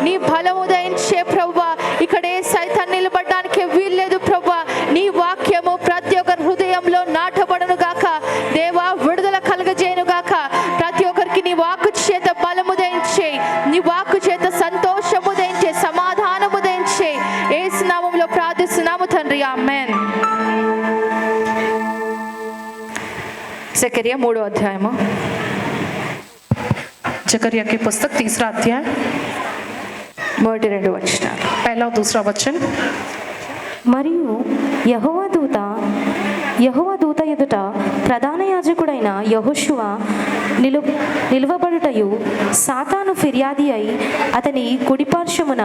నీ బలము దయచే ప్రభువా. ఇక్కడే సైతాన్ నిలబడడానికి వీల్లేదు ప్రభువా. నీ వాక్యము ప్రతి ఒక్క హృదయంలో నాటబడును గాక దేవా. విడుదల కలుగజేయును గాక. ప్రతి ఒక్కరికి నీ వాక్కు చేత బలము దయచే, నీ వాక్కు చేత సంతోషము దయచే, సమాధానము దయచే. యేసు నామములో ప్రార్థిస్తున్నాము తండ్రి, ఆమేన్. జకర్యా 3వ అధ్యాయము. जकरिया की पुस्तक 3रा अध्याय 1-2 వచనాలు. पहला और दूसरा वचन. మరియు యెహోవా దూత ఎదుట ప్రధాన యాజకుడైన యెహోషువ నిలువబడుటయు, సాతాను ఫిర్యాది అయి అతని కుడిపార్శ్వమున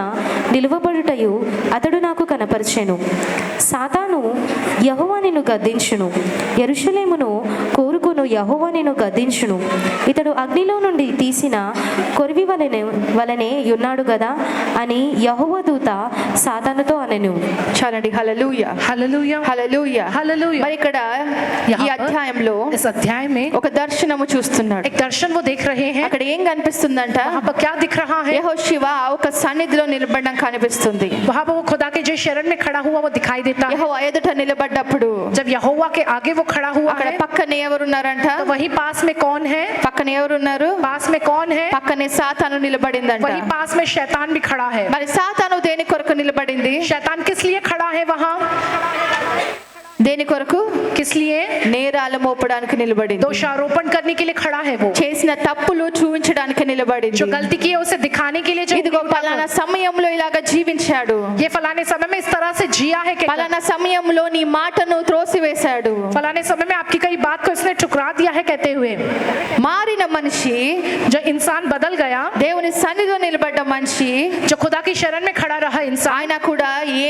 నిలువబడుటయు అతడు నాకు కనపరిచెను. సాతాను యెహోవా నిన్ను గద్దించును, యెరూషలేమును కోరుకును యెహోవా నిన్ను గద్దించును. ఇతడు అగ్నిలో నుండి తీసిన కొరివి వలనే ఉన్నాడు గదా అని యెహోవా దూత సాతానుతో అనెను. చాలండి. హల్లెలూయా, हालेलुया, హల్లెలూయా, हालेलुया. మరి ఇక్కడ ఈ అధ్యాయంలో इस अध्याय में ఒక దర్శనము చూస్తున్నాడు. एक दर्शन वो देख रहे हैं. అక్కడ ఏం కనిపిస్తుందంట? वहाँ पर क्या दिख रहा है? యెహోషువ ఒక సన్నిధిలో నిలబడడం కనిపిస్తుంది. वहाँ पर वो खुदा के जो शरण में खड़ा हुआ वो दिखाई देता है. యెహోవా ఎదుట నిలబడ్డప్పుడు जब यहोवा के आगे वो खड़ा हुआ అక్కడ है, పక్కనే ఎవరున్నారంట? तो वही पास में कौन है? పక్కన ఎవరున్నారు? पास में कौन है? పక్కనే సాతాను నిలబడిందంట. वही पास में शैतान भी खड़ा है. మరి సాతాను దేని కొరకు నిలబడింది? शैतान किस लिए खड़ा है वहाँ? దేని కొరకు? किस लिए? నేరాలు మోపడానికి నిలబడింది. दोषारोपण करने के लिए खड़ा है. वो చేసిన తప్పులు చూపించడానికి నిలబడింది. जो गलती की है उसे दिखाने के लिए. ఇదిగో పలానా సమయంలో ఇలాగా జీవించాడు, ये फलाने समय में इस तरह से जिया है कि పలానా సమయంలో నీ మాటను త్రోసివేశాడు. फलाने समय में आपकी कई बात को इसने ठुकरा दिया है कहते हुए. మారిన మనిషి, जो इंसान बदल गया, దేవుని సన్నిధిలో నిలబడ్డ మనిషి, जो खुदा की शरण में खड़ा रहा इंसान, ఆయన కూడా ఏ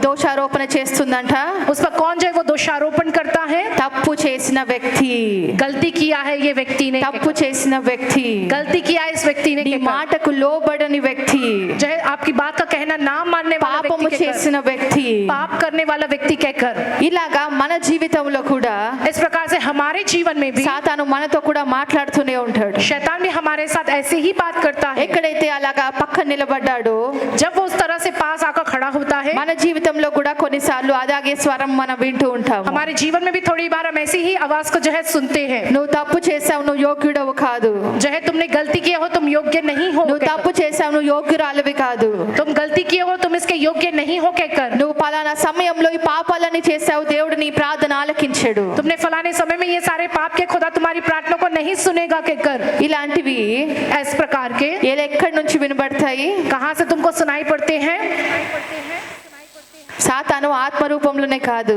దోషారోపణ చేస్తుందంట? उस पर कौन जो है वो दोषारोपण करता है? తప్పు చేసిన వ్యక్తి. गलती किया है ये व्यक्ति ने. తప్పు చేసిన వ్యక్తి, गलती किया है इस व्यक्ति ने. నీ మాటకు లోబడని వ్యక్తి, जो है आपकी बात का कहना ना मानने वाला పాపము व्यक्ति कहकर, చేసిన వ్యక్తి, पाप करने वाला व्यक्ति कहकर. ఇలాగా మన జీవితంలో కూడా इस प्रकार से हमारे जीवन में भी సాతాను మనతో కూడా మాట్లాడుతూనే ఉంటాడు. शैतान भी हमारे साथ ऐसे ही बात करता है. ఎక్కడైతే అలాగా పక్కన నిలబడ్డాడో, जब वो उस तरह से पास आकर खड़ा होता है, మన జీవితంలో కూడా కొన్నిసార్లు అలాగే స్వరం మనం వింటూ ఉంటాము. हमारे जीवन में भी थोड़ी बार हम ऐसी ही आवाज को जो है सुनते हैं. నువ్వు తప్పు చేసావు, నువ్వు యోగ్యుడవు కాదు. जो है तुमने गलती किया हो, तुम योग्य नहीं हो. నువ్వు తప్పు చేసావు, నువ్వు యోగ్యురాలివి కాదు. तुम गलती किए हो, तुम इसके योग्य नहीं हो कहकर. నువ్వు పలానా సమయంలో ఈ పాపాలని చేసావు, దేవుడు నీ ప్రార్థన ఆలకించాడు. तुमने फलाने समय में ये सारे पाप के, खुदा तुम्हारी प्रार्थना को नहीं सुनेगा कहकर. ఇలాంటివి इस प्रकार के ఎక్కడి నుంచి వినబడతాయి? कहां से तुमको सुनाई पड़ते हैं? సాతాను ఆత్మ రూపంలోనే కాదు,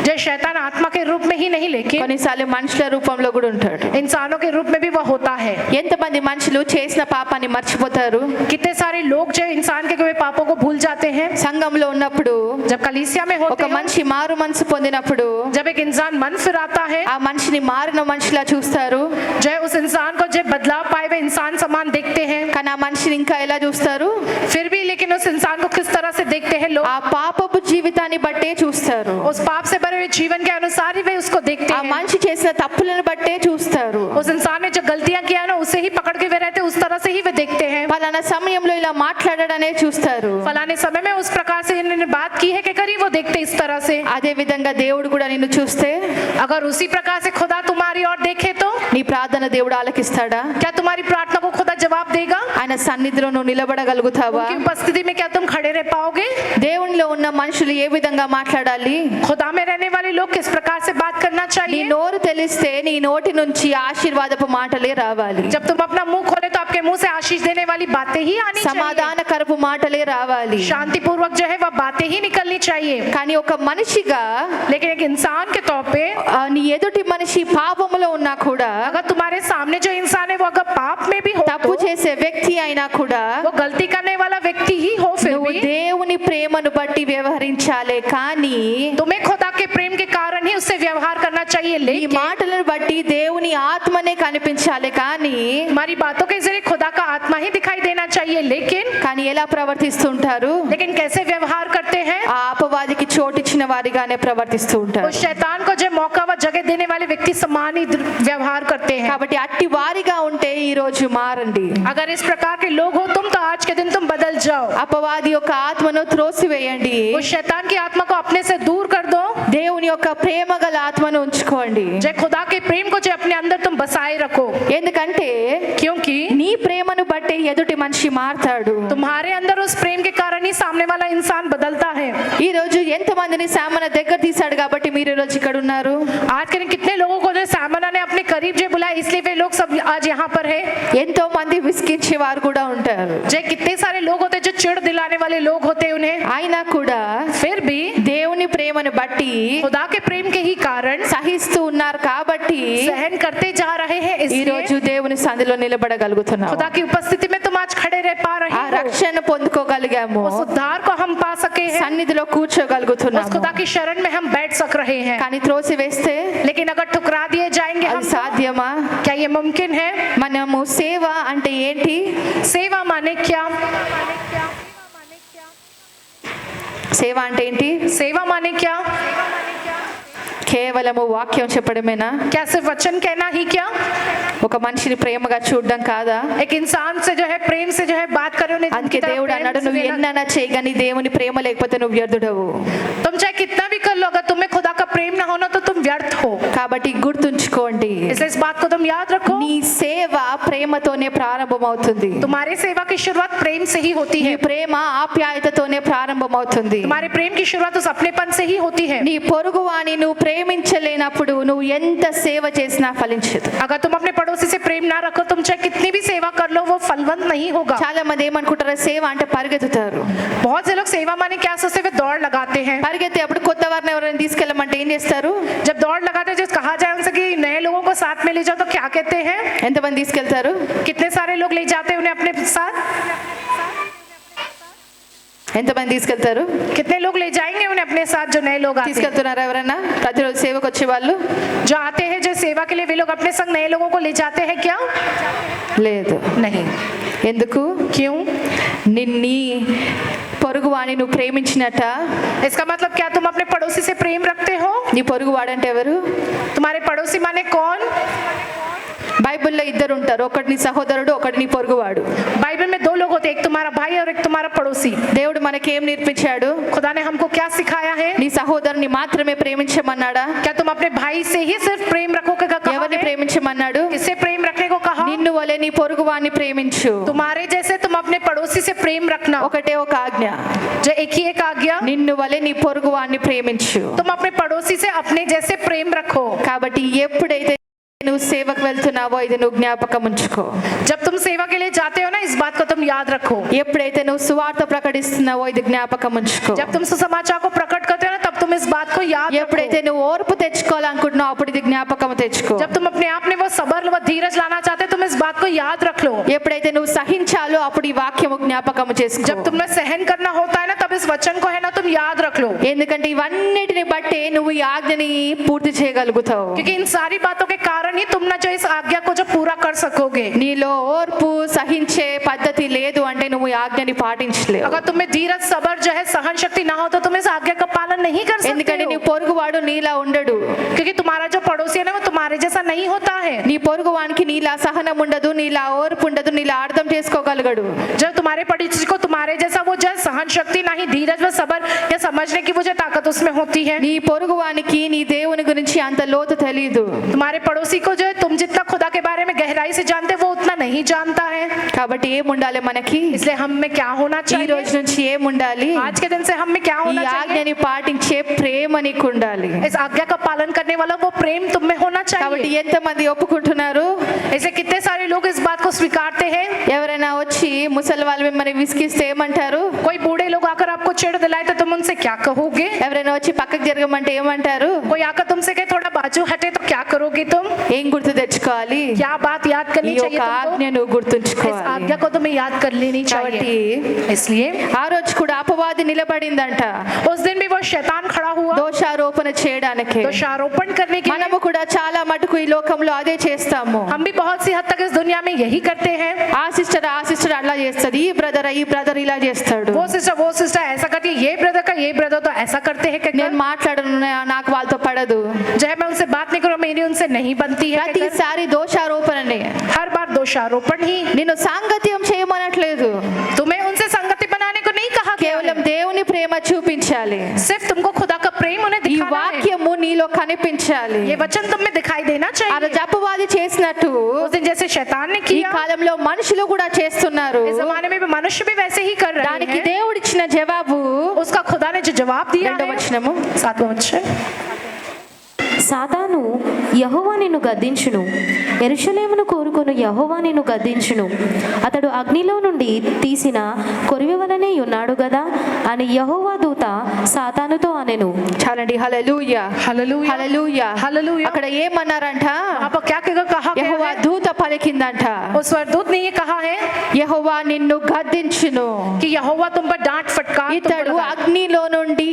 जय शैतान आत्मा के रूप में ही नहीं, लेकिन కొన్నిసార్లు మనుషుల రూపంలో కూడా ఉంటాడు. इंसानों के रूप में भी वह होता है. ఎంతమంది మనుషులు చేసిన పాపాన్ని మర్చిపోతారు? कितने सारे लोग जो इंसान के हुए पापों को भूल जाते हैं. సంఘంలో ఉన్నప్పుడు, जब कलीसिया में होते ఒక हैं, మనిషి మారు మనసు పొందినప్పుడు जब एक इंसान मन फिराता है, ఆ మనిషిని మారిన మనిషిలా చూస్తారు. जो है उस इंसान को जो बदलाव पाए हुए इंसान समान देखते हैं. కానీ ఆ మనిషిని ఇంకా ఎలా చూస్తారు? फिर भी लेकिन उस इंसान को किस तरह से देखते हैं लोग? ఆ పాపపు జీవితాన్ని బట్టే చూస్తారు. उस पाप से भरे हुए जीवन के अनुसार ही वे उसको देखते ఆ हैं. మనిషి చేసిన తప్పులను బట్టే చూస్తారు. उस इंसान ने जो गलतियां किया ना उसे ही पकड़ के वे रहते, उस तरह से ही वे देखते हैं. పలానా సమయంలో ఇలా మాట్లాడడనే చూస్తారు. फलाने समय में उस प्रकार से इन्होंने बात की है कि करी वो देखते इस तरह से. అదే విధంగా దేవుడు కూడా నిన్ను చూస్తే, अगर उसी प्रकार से खुदा तुम्हारी ओर देखे तो నీ ప్రార్థన దేవుడు ఆలకిస్తాడా? क्या तुम्हारी प्रार्थना को खुदा जवाब देगा? ఆయన సన్నిధిలో నువ్వు నిలబడగలుగుతావా? उनकी उपस्थिति में क्या तुम खड़े रह पाओगे? దేవునిలో ఉన్న మనుషులు ఏ విధంగా మాట్లాడాలి? खुदा में रहने वाले लोग किस प्रकार से बात करना నీ चाहिए? నోరు తెలిస్తే నీ నోటి నుంచి ఆశీర్వాదపు మాటలే రావాలి. जब तुम अपना मुंह खोले तो आपके मुंह से आशीष देने वाली बातें ही आनी चाहिए. సమాధానకరపు మాటలే రావాలి. शांति पूर्वक जो है वह बातें ही निकलनी चाहिए. కానీ ఒక మనిషిగా, लेकिन एक इंसान के तौर पे నీ ఎదుటి మనిషి పాపములో ఉన్నా కూడా, अगर तुम्हारे सामने जो इंसान है वो अगर पाप में भी हो, తప్పు చేసే వ్యక్తి అయినా కూడా, वो गलती करने वाला व्यक्ति ही हो, फिर నువ్వు भी దేవుని ప్రేమను బట్టి వ్యవహరించాలే కానీ तुम्हें खुदा के प्रेम के कारण ही उससे व्यवहार करना चाहिए, ఈ लेकिन మాటలను బట్టి దేవుని ఆత్మనే కనిపించాలి కానీ हमारी बातों के जरिए खुदा का आत्मा ही दिखाई देना चाहिए, కానీ ఎలా ప్రవర్తిస్తుంటారు? लेकिन कैसे व्यवहार करते हैं? ఆ అపవాదికి చోటిచ్చిన వారిగానే ప్రవర్తిస్తూ ఉంటారు. उस शैतान को जो मौका व जगह देने वाले व्यक्ति समान ही व्यवहार करते हैं। కాబట్టి అట్టి వారిగా ఉంటే ఈ రోజు మారండి. अगर इस प्रकार के लोग हो तुम, तो आज के दिन तुम बदल जाओ। అపవాది యొక్క ఆత్మను త్రోసివేయండి. उस शैतान की आत्मा को अपने से दूर कर दो। దేవుని యొక్క ప్రేమ గల ఆత్మను ఉంచుకోండి. जय खुदा के प्रेम को जो अपने अंदर तुम बसाए रखो, ఎందుకంటే क्योंकि నీ ప్రేమను బట్టి ఎదుటి మనిషి మారతాడు. तुम्हारे अंदर उस प्रेम के कारण ही सामने वाला इंसान बदलता है। ఈ రోజు ఎంతమందిని సామన దగ్గర తీశాడు కాబట్టి మీరు ఈ రోజు ఇక్కడ ఉన్నారు. आज के दिन कितने लोगों को जो सामना ने अपने करीब जो बुलाया, इसलिए वे लोग सब आज यहाँ पर है। ఎంతో మంది విసిగించే వారు కూడా ఉంటారు. जय कितने सारे लोग होते हैं जो चिढ़ दिलाने वाले लोग होते हैं उन्हें, అయినా కూడా फिर भी దేవుని ప్రేమను బట్టి खुदा के प्रेम के ही कारण సహిస్తూ ఉన్నారు కాబట్టి सहन करते जा रहे हैं। ఈ इसलिए రోజు దేవుని సంధిలో నిలబడగలుగుతున్నాం. खुदा की उपस्थिति में तुम आज खड़े रह पा रहे ఆ हो। రక్షణ పొందుకోగలిగాము. उस उद्धार को हम पा सके हैं, సన్నిధిలో उस కూర్చోగలుగుతున్నాము. खुदा की शरण में हम बैठ सक रहे हैं। కానీ త్రోసివేస్తే लेकिन अगर ठुकरा दिए जाएंगे हम, అది సాధ్యమా? क्या ये मुमकिन है? మనము సేవ అంటే ఏంటి? सेवा माने क्या? సేవ అంటే ఏంటి? सेवा माने क्या? కేవలము వాక్యం చెప్పడమేనా? क्या सिर्फ वचन कहना ही क्या? ఒక మనిషిని ప్రేమగా చూడడం కాదా? एक इंसान से जो है प्रेम से जो है बात करो, उन्हें అందుకే उनकी तरफ దేవుడు प्रेम అన్నాడు से నువ్వు लेना। ఎన్నైనా చేయగాని దేవుని ప్రేమ లేకపోతే నువ్వు వ్యర్థుడవు. तुम चाहे कितना भी कर लो, अगर तुम्हें खुदा का प्रेम ना होना तो तुम व्यर्थ हो। కాబట్టి గుర్తుంచుకోండి, इसलिए इस बात को तुम याद रखो, నీ సేవ ప్రేమతోనే ప్రారంభమవుతుంది. तुम्हारी सेवा की शुरुआत प्रेम से ही होती నీ है। ప్రేమ ఆప్యాయతతోనే ప్రారంభమవుతుంది. तुम्हारे प्रेम की शुरुआत उस अपनेपन से ही होती है। నీ పొరుగువాని నువ్వు ప్రేమించలేనప్పుడు నువ్వు ఎంత సేవ చేసినా ఫలించదు. अगर तुम अपने पड़ोसी से प्रेम ना रखो, तुम चाहे कितनी भी सेवा कर लो, वो फलवंत नहीं होगा। చాలా మంది ఏమనుకుంటారు సేవ అంటే పరిగెత్తుతారు. बहुत से लोग सेवा माने क्या सोचते हैं, वे दौड़ लगाते हैं। పరిగెత్తే అప్పుడు కొత్త వారిని ఎవరైనా తీసుకెళ్ళమంటే ఏం చేస్తారు? जब दौड़ लगाते हैं, जब कहा जाए उनसे कि नए लोगों को साथ में ले जाओ, तो क्या कहते हैं? ఎంతమంది తీసుకెళ్తారు? कितने सारे लोग ले जाते हैं उन्हें अपने साथ? ఎంతమంది తీసుకెళ్తారు? कितने लोग ले जाएंगे उन्हें अपने साथ जो नए लोग आते हैं? తీసుకెళ్తున్నారు ఎవరైనా? ప్రతిరోజు సేవకు వచ్చే వాళ్ళు जो आते हैं जो सेवा के लिए, वे लोग अपने संग नए लोगों को ले जाते हैं क्या? లేదు. नहीं। ఎందుకు? क्यों? నిన్ని పొరుగువాని నువ్వు ప్రేమించినట. इसका मतलब क्या तुम अपने पड़ोसी से प्रेम रखते हो? నీ పొరుగువాడంటే ఎవరు? तुम्हारे पड़ोसी माने कौन? బైబిల్లో ఇద్దరు ఉంటారు, ఒకటి నీ సహోదరుడు, ఒకటి నీ పొరుగువాడు. बाइबल में दो लोग होते हैं, एक तुम्हारा भाई और एक तुम्हारा पड़ोसी। దేవుడు మనకేం నేర్పించాడు? खुदा ने हमको क्या सिखाया है? నీ సహోదరుని మాత్రమే ప్రేమించమన్నాడా? क्या तुम अपने भाई से ही सिर्फ प्रेम रखोगे? कहा ఎవరిని है? ప్రేమించమన్నాడు? किससे प्रेम रखने को कहा? నిన్ను వలె నీ పొరుగువాన్ని ప్రేమించు. तुम्हारे जैसे तुम अपने पड़ोसी से प्रेम रखना। ఒకటే ఒక ఆజ్ఞ, जो एक ही एक आज्ञा, నిన్ను వలె నీ పొరుగువాన్ని ప్రేమించు. तुम अपने पड़ोसी से अपने जैसे प्रेम रखो। కాబట్టి ఎప్పుడైతే నువ్వు సేవకు వెళ్తున్నావో ఇది నువ్వు జ్ఞాపకం ఉంచుకో. जब तुम सेवा के लिए जाते हो ना, इस बात को तुम याद रखो। ఎప్పుడైతే నువ్వు సువార్త ప్రకటిస్తున్నావో ఇది జ్ఞాపకం ఉంచుకో. जब तुम सुसमाचार को प्रकट करते हो ना, तब तुम इस बात को याद ఎప్పుడైతే रखो। నువ్వు ఓర్పు తెచ్చుకోవాలనుకుంటున్నావు అప్పుడు ఇది జ్ఞాపకం తెచ్చుకో. जब तुम अपने आप में वो सब्र व धीरज लाना चाहते हो, तुम इस बात को याद रख लो। ఎప్పుడైతే నువ్వు సహించాలో అప్పుడు ఈ వాక్యము జ్ఞాపకం చేసుకో. जब तुम्हें सहन करना होता है ना, तब इस वचन को है ना तुम याद रख लो। ఎందుకంటే ఇవన్నిటిని బట్టే నువ్వు ఈ ఆజ్ఞని పూర్తి చేయగలుగుతావు. क्योंकि इन सारी बातों के कारण ही तुम ना जो इस आज्ञा को जो पूरा कर सकोगे। నీలో ఓర్పు సహించే పద్ధతి లేదు అంటే నువ్వు ఈ ఆజ్ఞని పాటించలేవు. अगर तुम्हें धीरज सब्र जो है सहन शक्ति ना हो, तो तुम इस आज्ञा का पालन नहीं कर सकते ఎందుకంటే నీ हो। పొరుగువాడు నీలా ఉండడు. क्योंकि तुम्हारा जो पड़ोसी है ना, वो तुम्हारे जैसा नहीं होता है। నీ పొరుగువానికి నీలా సహనం ఉండదు, నీలా ఓర్పు ఉండదు, నీలా అర్థం చేసుకోగలగడు. जब तुम्हारे पड़ोसी को तुम्हारे जैसा वो जो है सहन शक्ति ना ही धीरज व सब्र या समझने की वो जो ताकत उसमें होती है। నీ పొరుగువానికి నీ దేవుని గురించి అంత లోతు తెలియదు. तुम्हारे पड़ोसी को जो है तुम जितना खुदा के बारे में गहराई से जानते, वो उतना नहीं जानता है। కాబట్టి ఏముండాలి మనకి? इसलिए हम में क्या होना ఈ चाहिए? రోజు నుంచి ఏముండాలి? आज के दिन से हम में क्या ఈ होना चाहिए? ఆజ్ఞని పాటించే ప్రేమ నీకు ఉండాలి. इस आज्ञा का पालन करने वाला वो प्रेम तुम में होना కాబట్టి चाहिए। ఎంతమంది ఒప్పుకుంటున్నారు? ऐसे कितने सारे लोग इस बात को स्वीकारते हैं? ఎవరైనా వచ్చి ముసలి వాళ్ళు మిమ్మల్ని విసిగిస్తే ఏమంటారు? कोई बूढ़े लोग आकर आपको चिढ़ दिलाए तो तुम उनसे क्या कहोगे? ఎవరైనా వచ్చి పక్కకు జరగమంటే ఏమంటారు? कोई आकर तुमसे कहे थोड़ा बाजू हटे, तो क्या करोगे तुम? ఏం గుర్తు తెచ్చుకోవాలి? क्या बात याद ఈ करनी యొక్క चाहिए तुमको? ఆజ్ఞ నువ్వు इस గుర్తుంచుకోవాలి. आज्ञा को तुम्हें याद कर लेनी కాబట్టి चाहिए। इसलिए ఆ రోజు కూడా అపవాది నిలబడిందంట. उस दिन भी वो शैतान खड़ा खड़ा हुआ దోషారోపణ చేయడానికి. दोषारोपण करने के लिए। మనము కూడా చాలా మటుకు ఈ లోకంలో అదే చేస్తాము. हम भी बहुत सी हद तक इस दुनिया में यही करते हैं। ఆ సిస్టర్ అలా చేస్తది, ఈ బ్రదర్ ఇలా చేస్తాడు. वो सिस्टर ऐसा करती है, ये ब्रदर तो ऐसा करते हैं। నేను మాట్లాడను, నాకు వాళ్ళతో పడదు. जब मैं उनसे बात नहीं करूँ, मेरी उनसे नहीं बनती है। ప్రతిసారి దోషారోపణనే. हर बार दोषारोपण ही। నిన్ను సాంగత్యం చేయమనట్లేదు, तुम्हें उनसे संगति बनाने को नहीं कहा, కేవలం దేవుని ప్రేమ చూపించాలి. सिर्फ तुमको खुदा का प्रेम उन्हें ఈ दिखाना है। వాక్యము నీలో కనిపించాలి. ये वचन तुम में दिखाई देना ఆ चाहिए। రోజు అపవాది చేసినట్టు उस दिन जैसे शैतान ने ఈ किया, కాలంలో మనుషులు కూడా చేస్తున్నారు. इस जमाने में भी मनुष्य भी वैसे ही कर रहे దానికి हैं। దేవుడిచ్చిన జవాబు उसका खुदा ने जो जवाब दिया రెండవ है, వచనము, 7वां वचन, సాతాను యెహోవా నిన్ను గద్దించును, యెరూషలేమును కోరుకొను యెహోవా నిన్ను గద్దించును, అతడు అగ్నిలో నుండి తీసిన కొరివి వలనే ఉన్నాడు గదా అని యెహోవా దూత సాతానుతో అనెను. చాలండి. హల్లెలూయా, हालेलुया, హల్లెలూయా, हालेलुया। అక్కడ ఏమన్నారంట? आप क्या कहा गया యెహోవా है? దూత పలికిందంట, उस स्वर्गदूत ने ये कहा है యెహోవా నిన్ను గద్దించును. कि यहोवा तुम पर डांट फटकार तुम पर ఇతడు लगाए। అగ్నిలో నుండి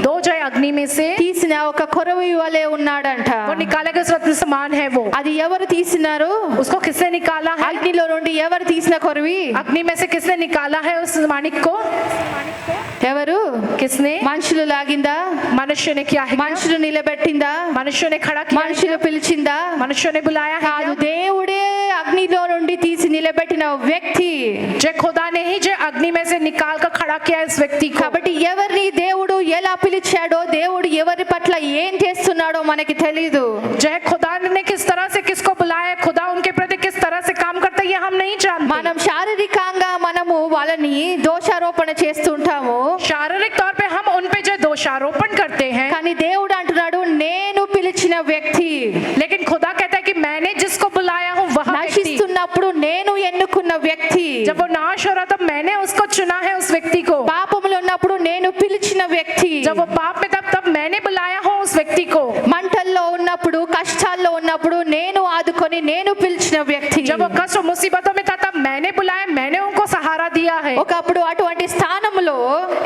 दो जय अग्नि में से తీసిన ఒక కొరవి వలె ఉన్నాడంట. वो निकाले गए रत्न समान है। वो అది ఎవరు తీసినారు? उसको किसने निकाला है? అగ్నిలో నుండి ఎవరు తీసిన కొరవి? अग्नि में से किसने निकाला है उस माणिक को? ఎవరు? किसने? మనుషులు లాగిందా? मनुष्य ने किया है। మనుషులు నిలబెట్టిందా? मनुष्य ने खड़ा किया है। మనుషులు పిలిచిందా? मनुष्य ने बुलाया है కాదు, क्या? దేవుడే అగ్నిలో నుండి తీసి నిలబెట్టిన వ్యక్తి. जो खुदा ने ही जो अग्नि में से निकाल कर खड़ा किया इस व्यक्ति को। కాబట్టి ఎవరిని దేవుడు ఎలా పిలిచాడో, దేవుడు ఎవరి పట్ల ఏం చేస్తున్నాడో మనకి తెలీదు. जो खुदा ने किस तरह से किसको बुलाया, खुदा उनके प्रति किस तरह से काम करता है, ये हम नहीं जानते। మనం శారీరకంగా మనము వాళ్ళని దోషారోపణ చేస్తుంటాము, शारीरिक तौर पे हम उन पे जो दोषारोपण करते हैं, కానీ దేవుడు అంటున్నాడు నేను పిలిచిన వ్యక్తి. लेकिन खुदा कहता है कि मैंने जिसको बुलाया हूँ वह व्यक्ति। నశిస్తున్నప్పుడు నేను ఎన్నుకున్న వ్యక్తి, जब वो नाश हो रहा तब मैंने उसको चुना है, उस व्यक्ति को। పాపములో ఉన్నప్పుడు నేను పిలిచిన వ్యక్తి, जब वो पाप में तब मैंने बुलाया हूँ उस व्यक्ति को। మంటల్లో ఉన్నప్పుడు కష్టాల్లో ఉన్నప్పుడు నేను ఆదుకొని నేను పిలిచిన వ్యక్తి. जब वो कष्ट और मुसीबतों में था तब मैंने बुलाया, मैंने उनको सहारा दिया है। ఒకప్పుడు అటువంటి స్థానంలో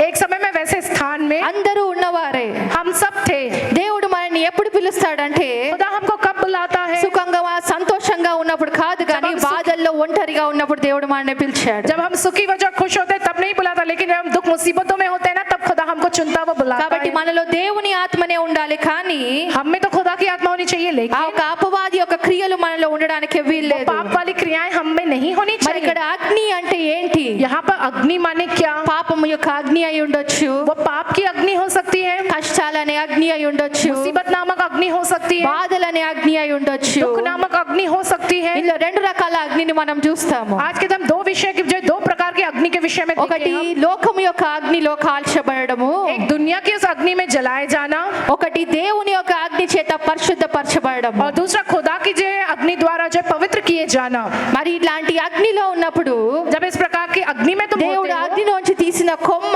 एक समय में वैसे स्थान में అందరూ ఉన్నవారే. हम सब थे। దేవుడు మనల్ని ఎప్పుడు పిలుస్తాడంటే खुदा हमको कब बुलाता है? సుఖంగా సంతోషంగా ఉన్నప్పుడు కాదు, కానీ బాధల్లో ఒంటరిగా ఉన్నప్పుడు దేవుడు మనల్ని పిలిచాడు. जब हम सुखी वजह खुश होते तब नहीं बुलाता, लेकिन जब हम दुख मुसीबतों में होते हैं ना तब खुदा हमको चुनता, वो बुलाता కాబట్టి है। మనలో దేవుని ఆత్మనే ఉండాలి, కానీ हम में तो खुदा की आत्मा होनी चाहिए, ఆ लेकिन ఒక అపవాది యొక్క క్రియలు మనలో ఉండడానికి వీల్లేదు. पाप वाली क्रियाएं हम में नहीं होनी మరి चाहिए। ఇక్కడ అగ్ని అంటే ఏంటి? यहाँ पर अग्नि माने क्या? పాపము యొక్క అగ్ని అయి ఉండొచ్చు, वो पाप की अग्नि हो सकती है, కష్టాలనే అగ్ని అయి ఉండొచ్చు, मुसीबत नामक अग्नि हो सकती है, బాధలనే అగ్ని అయి ఉండొచ్చు. दुख नामक अग्नि हो सकती है। ఇందులో రెండు రకాల అగ్నిని మనం చూస్తాము. आज के दिन दो विषय की, जो दो प्रकार की अग्नि के विषय में ఒకటి देखें हम। లోకము యొక్క అగ్నిలో కాల్చబడము, एक दुनिया की उस अग्नि में जलाए जाना, ఒకటి దేవుని యొక్క అగ్ని చేత పరిశుద్ధపరచబడము. और दूसरा खुदा की जो अग्नि द्वारा जो पवित्र किए जाना। మరి ఇట్లాంటి అగ్నిలో ఉన్నప్పుడు जब इस प्रकार की अग्नि में तुम దేవుడు होते हो, అగ్నిలోంచి తీసిన కొమ్మ,